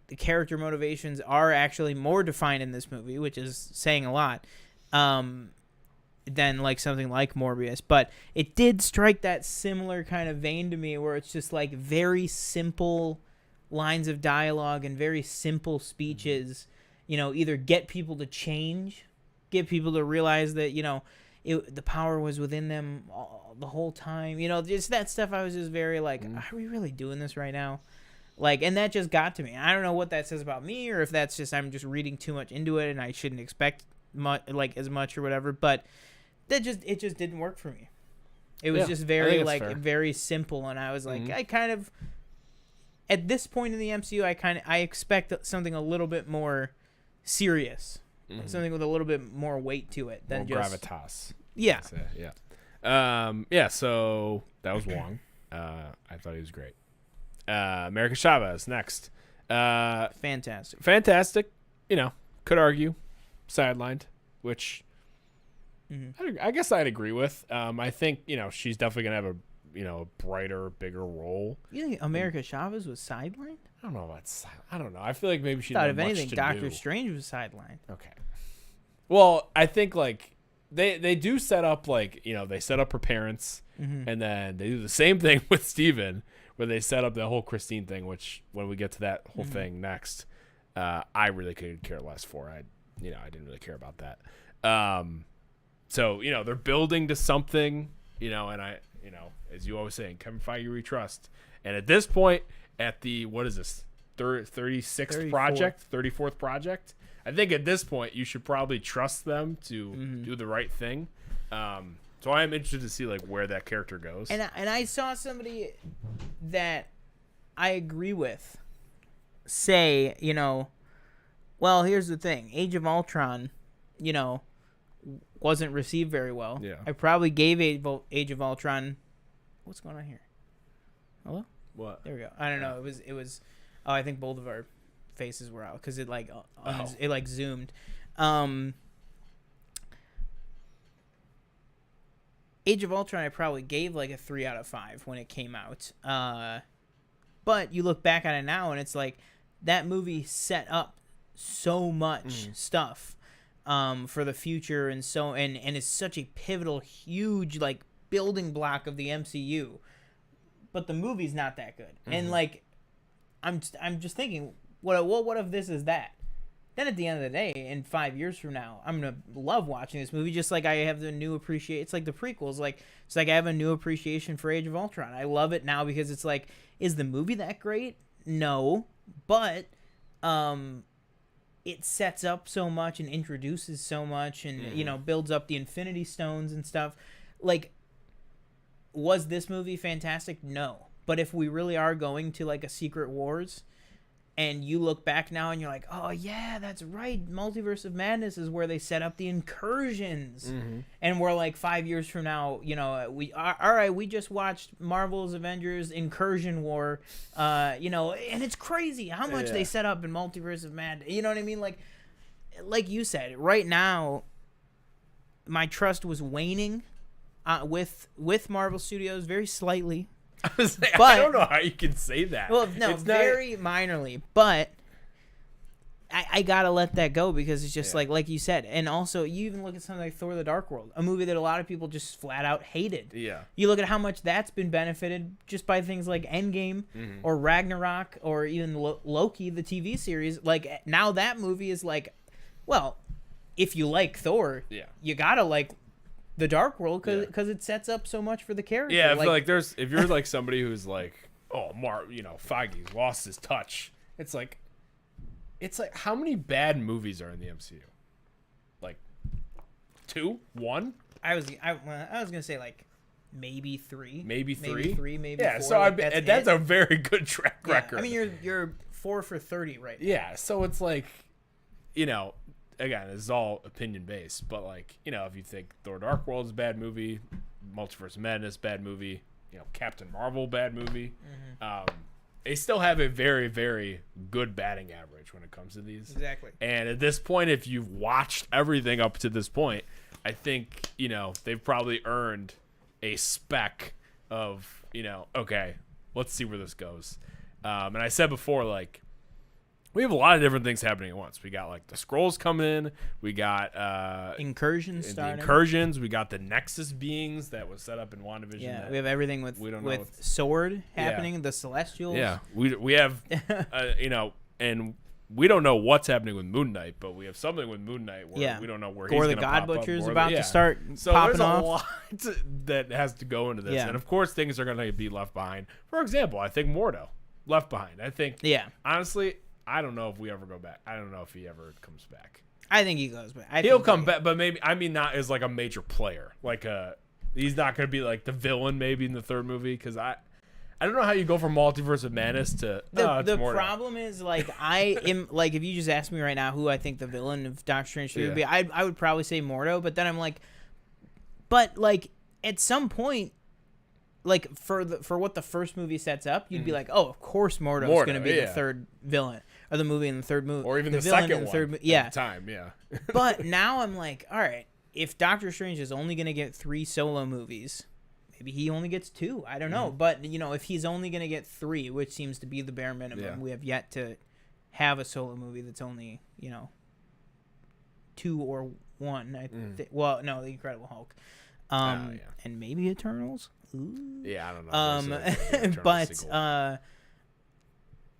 The character motivations are actually more defined in this movie, which is saying a lot, than like something like Morbius. But it did strike that similar kind of vein to me where it's just like very simple lines of dialogue and very simple speeches, you know, either get people to change, get people to realize that, you know, the power was within them the whole time, you know, just that stuff. I was just very like, are we really doing this right now? Like, and that just got to me. I don't know what that says about me, or if that's just I'm just reading too much into it and I shouldn't expect much, like as much or whatever. But it just didn't work for me. It was Yeah, just I very think it's like fair. very simple, and I was like, Mhm. I kind of at this point in the MCU, I expect something a little bit more serious, something with a little bit more weight to it than More just gravitas. yeah. I'd say, yeah. Yeah. So that was Wong. I thought he was great. America Chavez next. Fantastic. Fantastic. You know, could argue sidelined, which Mm-hmm. I guess I'd agree with. I think, you know, she's definitely gonna have a a brighter, bigger role. You think America Chavez was sidelined? I don't know about I don't know. I feel like maybe she Thought didn't if have much anything, to Doctor do. Strange was sidelined. Okay. Well, I think like they do set up like they set up her parents, and then they do the same thing with Steven, where they set up the whole Christine thing. Which when we get to that whole thing next, I really could care less for. I didn't really care about that. So they're building to something, and I as you always say, Kevin Feige we trust. And at this point, at the what is this 36th project, 34th project. I think at this point you should probably trust them to do the right thing. So I am interested to see like where that character goes. And I saw somebody that I agree with say, well, here's the thing: Age of Ultron, wasn't received very well. Yeah. I probably gave Age of Ultron. What's going on here? Hello? What? There we go. I don't know. It was. Oh, I think both of our faces were out because it it zoomed. Age of Ultron I probably gave like a 3 out of 5 when it came out. But you look back on it now and it's like that movie set up so much stuff for the future and it's such a pivotal, huge like building block of the MCU. But the movie's not that good. And like I'm just thinking, what if this is that? Then at the end of the day, in 5 years from now, I'm gonna love watching this movie. Just like I have the new appreciation. It's like the prequels. Like it's like I have a new appreciation for Age of Ultron. I love it now because it's like, is the movie that great? No, but it sets up so much and introduces so much, and builds up the Infinity Stones and stuff. Like, was this movie fantastic? No, but if we really are going to like a Secret Wars. And you look back now and you're like, oh, yeah, that's right. Multiverse of Madness is where they set up the incursions. And we're like 5 years from now, we just watched Marvel's Avengers Incursion War, and it's crazy how much they set up in Multiverse of Madness. You know what I mean? Like you said, right now, my trust was waning with Marvel Studios very slightly. I don't know how you can say that. Well, no, it's very minorly, but I gotta let that go because it's just like you said, and also you even look at something like Thor: The Dark World, a movie that a lot of people just flat out hated. Yeah. You look at how much that's been benefited just by things like Endgame or Ragnarok or even Loki, the TV series. Like now that movie is like, well, if you like Thor, you gotta like The Dark World because it sets up so much for the character. Yeah, I feel like if you're like somebody who's like, oh, Feige's lost his touch. It's like how many bad movies are in the MCU? Like 2, 1? I was gonna say like maybe 3. Maybe 3. Maybe 3. Maybe 4. So like, that's a very good track record. I mean, you're 4 for 30 right now. Yeah, so it's like, again, this is all opinion based, but like, if you think Thor: Dark World is a bad movie, Multiverse of Madness bad movie, Captain Marvel bad movie, they still have a very, very good batting average when it comes to these. Exactly. And at this point, if you've watched everything up to this point, I think they've probably earned a spec of okay, let's see where this goes. And I said before, like, we have a lot of different things happening at once. We got like the Skrulls coming in. We got incursions starting. The incursions. We got the Nexus beings that was set up in WandaVision. Yeah, we have everything with Sword happening. The Celestials. Yeah, we have and we don't know what's happening with Moon Knight, but we have something with Moon Knight where we don't know where Gore he's the going to God pop Butcher is up. about to start so popping there's off. a lot that has to go into this, Yeah. and of course things are going to be left behind. For example, I think Mordo left behind. I think honestly. I don't know if we ever go back. I don't know if he ever comes back. I think he goes back. He'll come back, but maybe not as like a major player. Like he's not going to be like the villain maybe in the third movie because I don't know how you go from Multiverse of Madness to the problem is like I am like if you just ask me right now who I think the villain of Doctor Strange 3 would be, I would probably say Mordo, but then I'm like, but like at some point. Like for what the first movie sets up, you'd be like, oh, of course Mordo's going to be the third villain or the movie in the third movie, or even the villain second in the one. third at the time, But now I'm like, all right, if Doctor Strange is only going to get 3 solo movies, maybe he only gets 2. I don't know. But, if he's only going to get 3, which seems to be the bare minimum, we have yet to have a solo movie that's only, 2 or 1. Well, no, The Incredible Hulk. And maybe Eternals. Ooh. Yeah, I don't know. But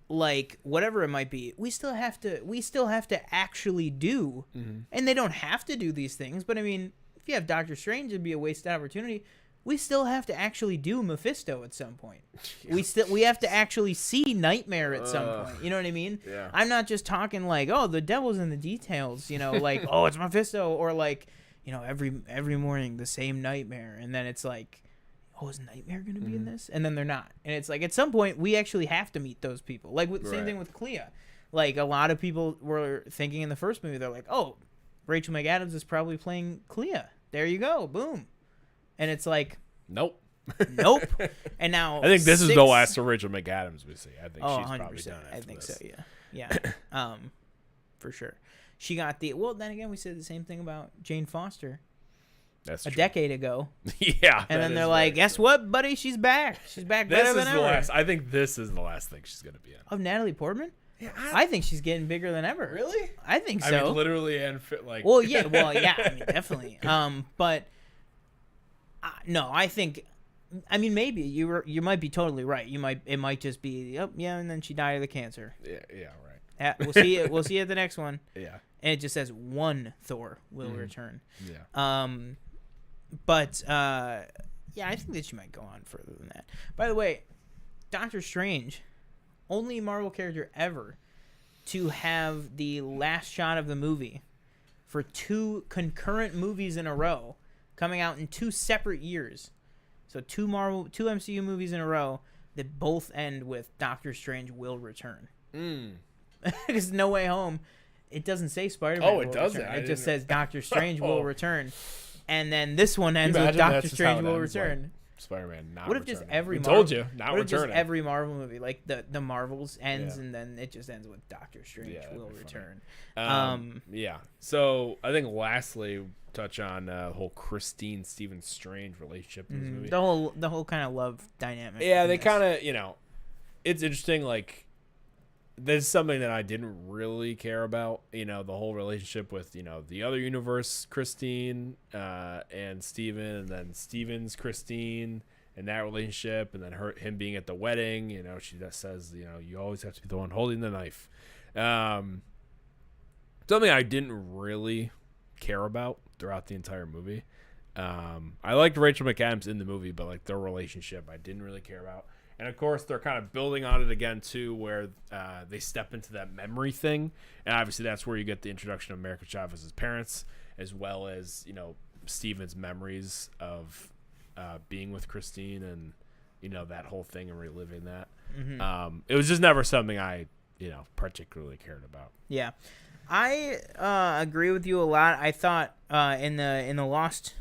like whatever it might be, we still have to actually do, and they don't have to do these things. But I mean, if you have Doctor Strange, it'd be a wasted opportunity. We still have to actually do Mephisto at some point. We have to actually see Nightmare at some point. You know what I mean? Yeah. I'm not just talking like, oh, the devil's in the details. Like, oh, it's Mephisto, or like, every morning the same nightmare, and then it's like, oh, is Nightmare going to be in this? And then they're not. And it's like, at some point, we actually have to meet those people. Like, same thing with Clea. Like, a lot of people were thinking in the first movie, they're like, oh, Rachel McAdams is probably playing Clea. There you go. Boom. And it's like, nope. And now I think this is the last of Rachel McAdams we see. I think she's 100%. probably done after I think this. so, yeah. For sure. She got then again, we said the same thing about Jane Foster. That's a true. decade ago. Yeah. And then they're like, guess what, buddy? She's back. She's back better than ever. I think this is the last thing she's going to be in. Of Natalie Portman? Yeah, I think she's getting bigger than ever. Really? I think so. I mean, literally and like. Well, yeah. I mean, definitely. But no, I think. I mean, maybe you might be totally right. It might just be, and then she died of the cancer. Yeah, right. We'll see it. We'll see it at the next one. Yeah. And it just says one Thor will return. Yeah. But I think that she might go on further than that. By the way, Doctor Strange, only Marvel character ever to have the last shot of the movie for 2 concurrent movies in a row coming out in 2 separate years. So 2 MCU movies in a row that both end with Doctor Strange will return. Because No Way Home, it doesn't say Spider-Man will doesn't. return. It just says Doctor Strange will return. And then this one ends with Doctor Strange will return. Spider-Man not What if returning. just every we Marvel, told you, not what if returning. just every Marvel movie, like the Marvels ends and then it just ends with Doctor Strange will return. Yeah. So I think lastly, touch on the whole Christine Stephen Strange relationship in this movie. The whole kind of love dynamic. Yeah, they kind of, it's interesting. Like, there's something that I didn't really care about. The whole relationship with the other universe, Christine and Steven, and then Steven's Christine and that relationship, and then him being at the wedding. She just says, you always have to be the one holding the knife. Something I didn't really care about throughout the entire movie. I liked Rachel McAdams in the movie, but like their relationship I didn't really care about. And of course they're kind of building on it again too, where they step into that memory thing, and obviously that's where you get the introduction of America Chavez's parents, as well as Steven's memories of being with Christine and that whole thing and reliving that. It was just never something I particularly cared about. Yeah. I agree with you a lot. I thought in the Lost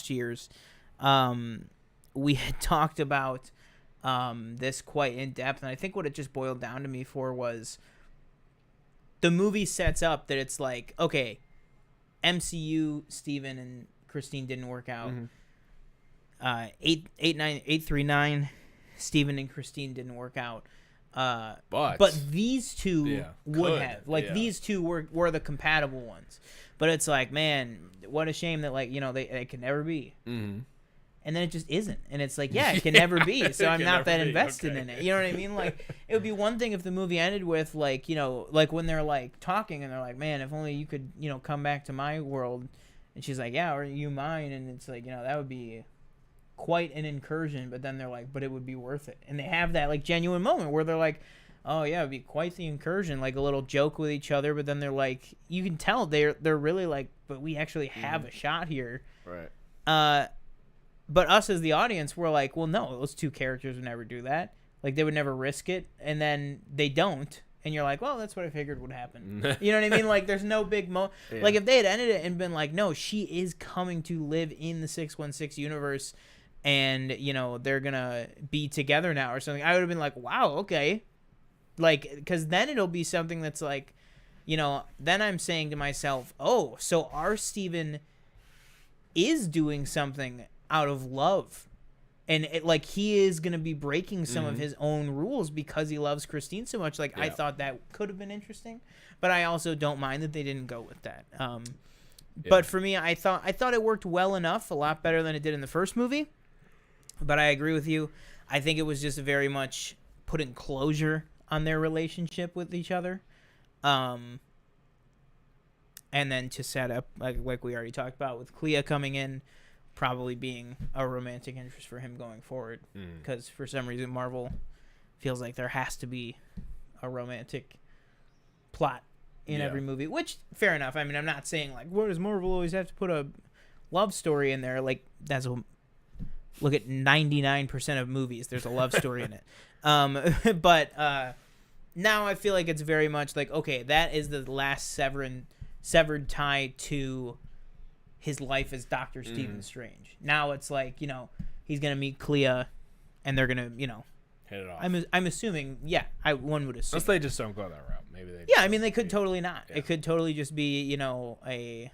years, we had talked about this quite in depth, and I think what it just boiled down to me for was the movie sets up that it's like, okay, MCU Steven and Christine didn't work out. 839 Steven and Christine didn't work out. But these two would have. These two were the compatible ones. But it's like, man, what a shame that they can never be. And then it just isn't. And it's like, yeah, it can never be. So I'm not that invested in it. You know what I mean? Like, it would be one thing if the movie ended with like when they're like talking and they're like, man, if only you could, come back to my world. And she's like, yeah, or you mine. And it's like, that would be quite an incursion. But then they're like, but it would be worth it. And they have that like genuine moment where they're like, oh yeah, it'd be quite the incursion, like a little joke with each other. But then they're like, you can tell they're really like, but we actually have a shot here. Right. But us as the audience, we're like, well, no, those two characters would never do that. Like, they would never risk it. And then they don't. And you're like, well, that's what I figured would happen. You know what I mean? Like, there's no big Like, if they had ended it and been like, no, she is coming to live in the 616 universe and, they're going to be together now or something, I would have been like, wow, okay. Like, because then it'll be something that's like, then I'm saying to myself, oh, so our Steven is doing something out of love. And like he is going to be breaking some of his own rules because he loves Christine so much. Like I thought that could have been interesting, but I also don't mind that they didn't go with that. But for me, I thought it worked well enough, a lot better than it did in the first movie. But I agree with you. I think it was just very much putting closure on their relationship with each other. And then to set up, like we already talked about, with Clea coming in, probably being a romantic interest for him going forward. Because for some reason, Marvel feels like there has to be a romantic plot in every movie. Which, fair enough. I mean, I'm not saying, like, what does Marvel always have to put a love story in there? Like, that's a... Look at 99% of movies. There's a love story in it. But now I feel like it's very much like, okay, that is the last severed tie to his life as Doctor Stephen Strange. Now it's like, you know, he's going to meet Clea and they're going to, you know. Hit it off. I'm assuming, one would assume. Unless they just don't go that route. Maybe they. Yeah, I mean, they could totally not. Yeah. It could totally just be, you know, a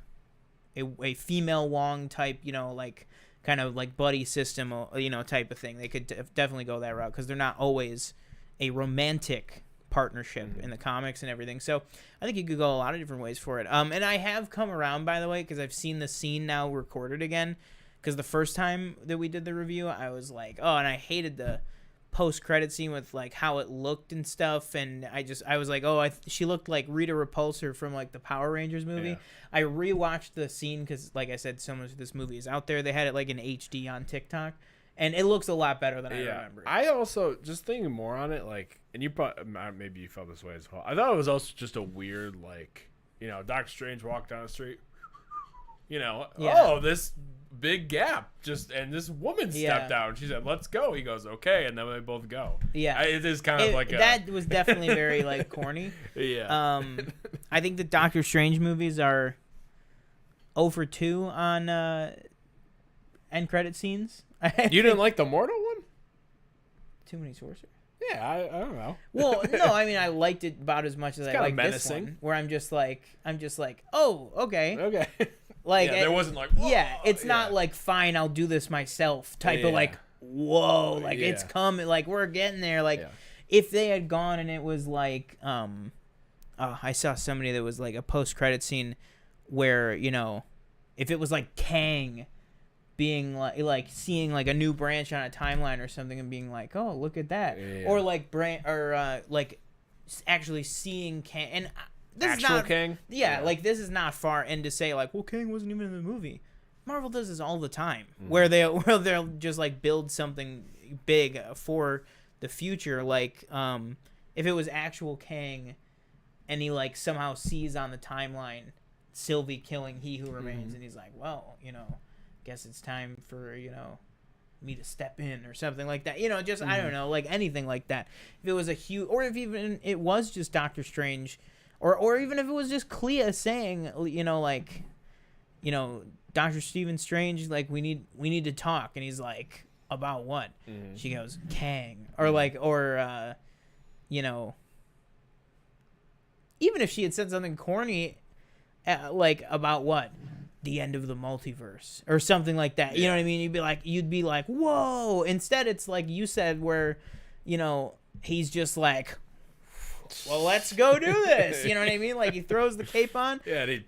female Wong type, you know, like, kind of like buddy system, you know, type of thing. They could definitely go that route because they're not always a romantic partnership in the comics and everything. So I think you could go a lot of different ways for it. And I have come around, by the way, because I've seen the scene now recorded again. Because the first time that we did the review, I was like, oh, and I hated the post-credit scene with like how it looked and stuff, and I was like, oh, she looked like Rita Repulsa from like the Power Rangers movie. Yeah. I rewatched the scene because, like I said, so much of this movie is out there. They had it like in HD on TikTok, and it looks a lot better than I remember. I also, just thinking more on it, like, and you probably, maybe you felt this way as well. I thought it was also just a weird, like, you know, Doctor Strange walked down the street, you know, oh, this big gap, and this woman stepped out. She said, "Let's go." He goes, "Okay," and then they both go. Yeah, it is kind of like that was definitely very like corny. Yeah. I think the Doctor Strange movies are 0 for 2 on end credit scenes. You didn't like the Mortal one? Too many sorcerers. Yeah, I don't know. Well, no, I mean I liked it about as much as I liked this one, where I'm just like, oh, okay. Like, there wasn't like, it's not like, fine, I'll do this myself type of like, whoa, like it's coming, like we're getting there. Like if they had gone and it was like, I saw somebody that was like a post-credit scene where, you know, if it was like Kang being like seeing like a new branch on a timeline or something and being like, oh, look at that. Or like like actually seeing Kang, and this actual is not Kang. Yeah, like this is not far in to say like, well, Kang wasn't even in the movie. Marvel does this all the time, where they'll just like build something big for the future. Like if it was actual Kang, and he like somehow sees on the timeline Sylvie killing He Who Remains, and he's like, well, you know, guess it's time for, you know, me to step in or something like that. You know, just I don't know, like anything like that. If it was a huge, or if even it was just Doctor Strange. Or even if it was just Clea saying, you know, like, you know, Dr. Stephen Strange, like, we need to talk. And he's like, about what? She goes, Kang. Or like, you know, even if she had said something corny, like, about what? The end of the multiverse. Or something like that. You know what I mean? You'd be like, whoa. Instead, it's like you said, where, you know, he's just like, well, let's go do this. You know what I mean? Like he throws the cape on. Yeah, and he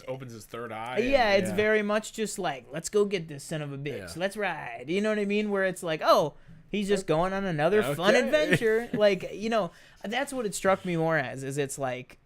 opens his third eye. Yeah, it's very much just like, let's go get this son of a bitch. Yeah. Let's ride. You know what I mean? Where it's like, oh, he's just going on another fun adventure. Like, you know, that's what it struck me more as. Is it's like,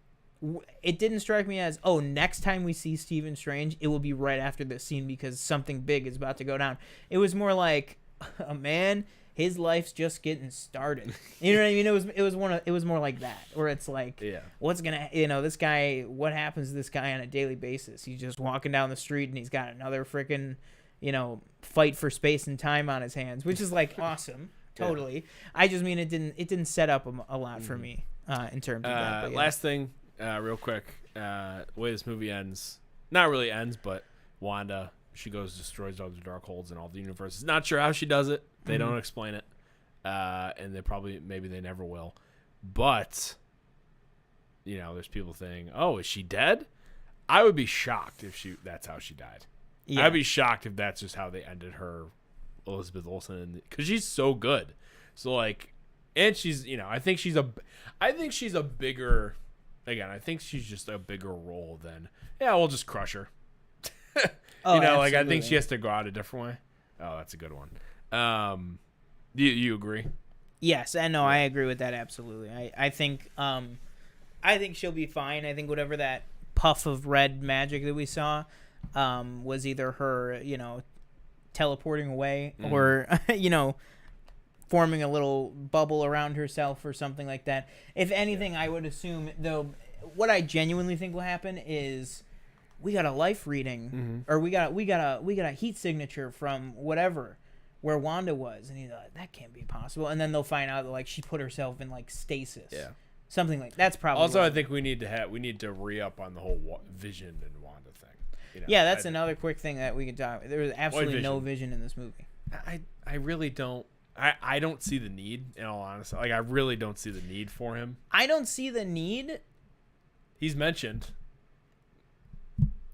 it didn't strike me as, oh, next time we see Stephen Strange, it will be right after this scene because something big is about to go down. It was more like, a man. His life's just getting started. You know what I mean? It was more like that, where it's like, what's gonna, you know, this guy, what happens to this guy on a daily basis? He's just walking down the street and he's got another freaking, you know, fight for space and time on his hands, which is like awesome, totally. I just mean it didn't set up a lot for me in terms of that. But, last thing, real quick, the way this movie ends, not really ends, but Wanda, she goes, destroys all the dark holds in all the universes. Not sure how she does it. They don't explain it. And maybe they never will. But, you know, there's people saying, oh, is she dead? I would be shocked if that's how she died. Yeah. I'd be shocked if that's just how they ended her, Elizabeth Olsen, because she's so good. So like, and she's, I think she's a bigger. Again, I think she's just a bigger role than. Yeah, we'll just crush her. Oh, like I think absolutely. she has to go out a different way. Oh, that's a good one. You agree? Yes, and no, I agree with that absolutely. I think she'll be fine. I think whatever that puff of red magic that we saw was either her, teleporting away or forming a little bubble around herself or something like that. If anything, I would assume though what I genuinely think will happen is we got a life reading or we got a heat signature from whatever where Wanda was, and he's like, that can't be possible. And then they'll find out that like she put herself in like stasis. Yeah. Something like that's probably. Also, I think we need to re-up on the whole Vision and Wanda thing. Yeah, that's another quick thing that we could talk. There was absolutely no Vision in this movie. I really don't. I don't see the need. In all honesty, like I really don't see the need for him. I don't see the need. He's mentioned.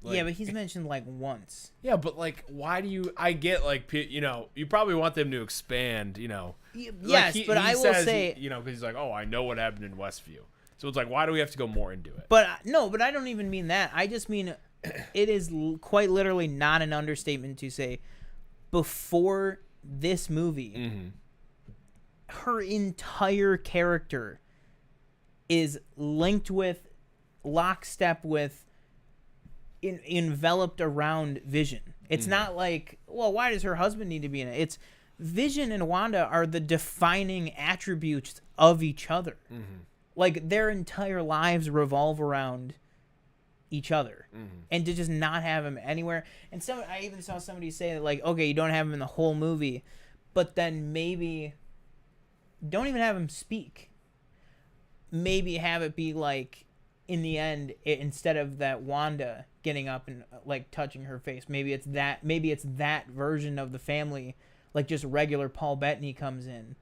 Yeah, but he's mentioned like once. Yeah, but like, why do you? I get like, you probably want them to expand. Yes, but I will say, because he's like, oh, I know what happened in Westview. So it's like, why do we have to go more into it? But no, but I don't even mean that. I just mean it is quite literally not an understatement to say before this movie, her entire character is linked with, lockstep with, enveloped around Vision. It's not like, well, why does her husband need to be in it? It's Vision and Wanda are the defining attributes of each other. Like their entire lives revolve around each other, and to just not have him anywhere. And I even saw somebody say that, like, okay, you don't have him in the whole movie, but then maybe don't even have him speak. Maybe have it be like, in the end, instead of that Wanda getting up and like touching her face, maybe it's that version of the family, like just regular Paul Bettany comes in,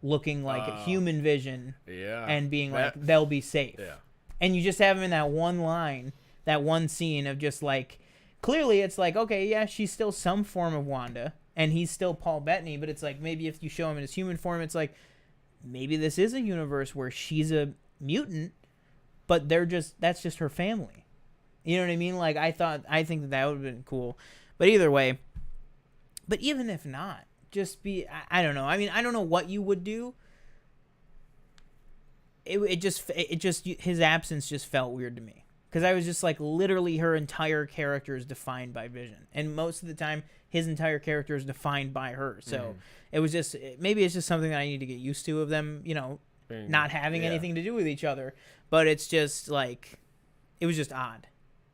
looking like a human Vision, and being like, they'll be safe. Yeah. And you just have him in that one line, that one scene of just like, clearly it's like, okay, yeah, she's still some form of Wanda, and he's still Paul Bettany, but it's like, maybe if you show him in his human form, it's like, maybe this is a universe where she's a mutant, but that's just her family. You know what I mean? Like, I think that would have been cool. But either way, but even if not, just be, I don't know. I mean, I don't know what you would do. It just his absence just felt weird to me, because I was just like, literally her entire character is defined by Vision, and most of the time his entire character is defined by her. So it was just, maybe it's just something that I need to get used to, of them, not having anything to do with each other. But it's just like, it was just odd,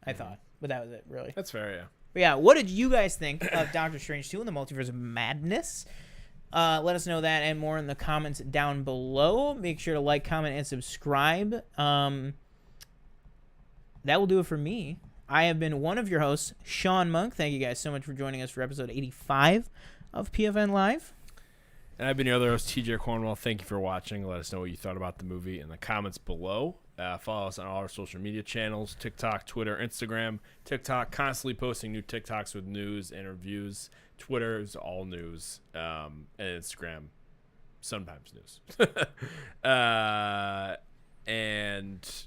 I thought. But that was it, really. That's fair, yeah. But yeah, what did you guys think of Doctor Strange 2 in the Multiverse of Madness? Let us know that and more in the comments down below. Make sure to like, comment, and subscribe. That will do it for me. I have been one of your hosts, Sean Monk. Thank you guys so much for joining us for episode 85 of PFN Live. And I've been your other host, TJ Cornwell. Thank you for watching. Let us know what you thought about the movie in the comments below. Follow us on all our social media channels, TikTok, Twitter, Instagram. TikTok, constantly posting new TikToks with news and reviews. Twitter is all news. And Instagram, sometimes news. And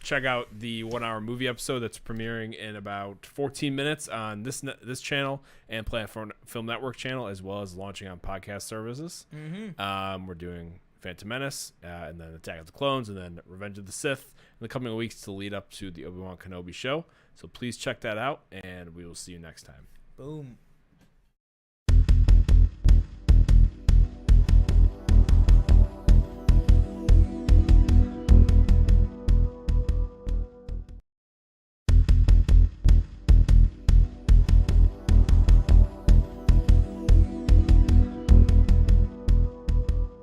check out the 1 hour movie episode that's premiering in about 14 minutes on this channel and Platform Film Network channel, as well as launching on podcast services. We're doing Phantom Menace, and then Attack of the Clones, and then Revenge of the Sith in the coming weeks to lead up to the Obi-Wan Kenobi show. So please check that out, and we will see you next time. Boom.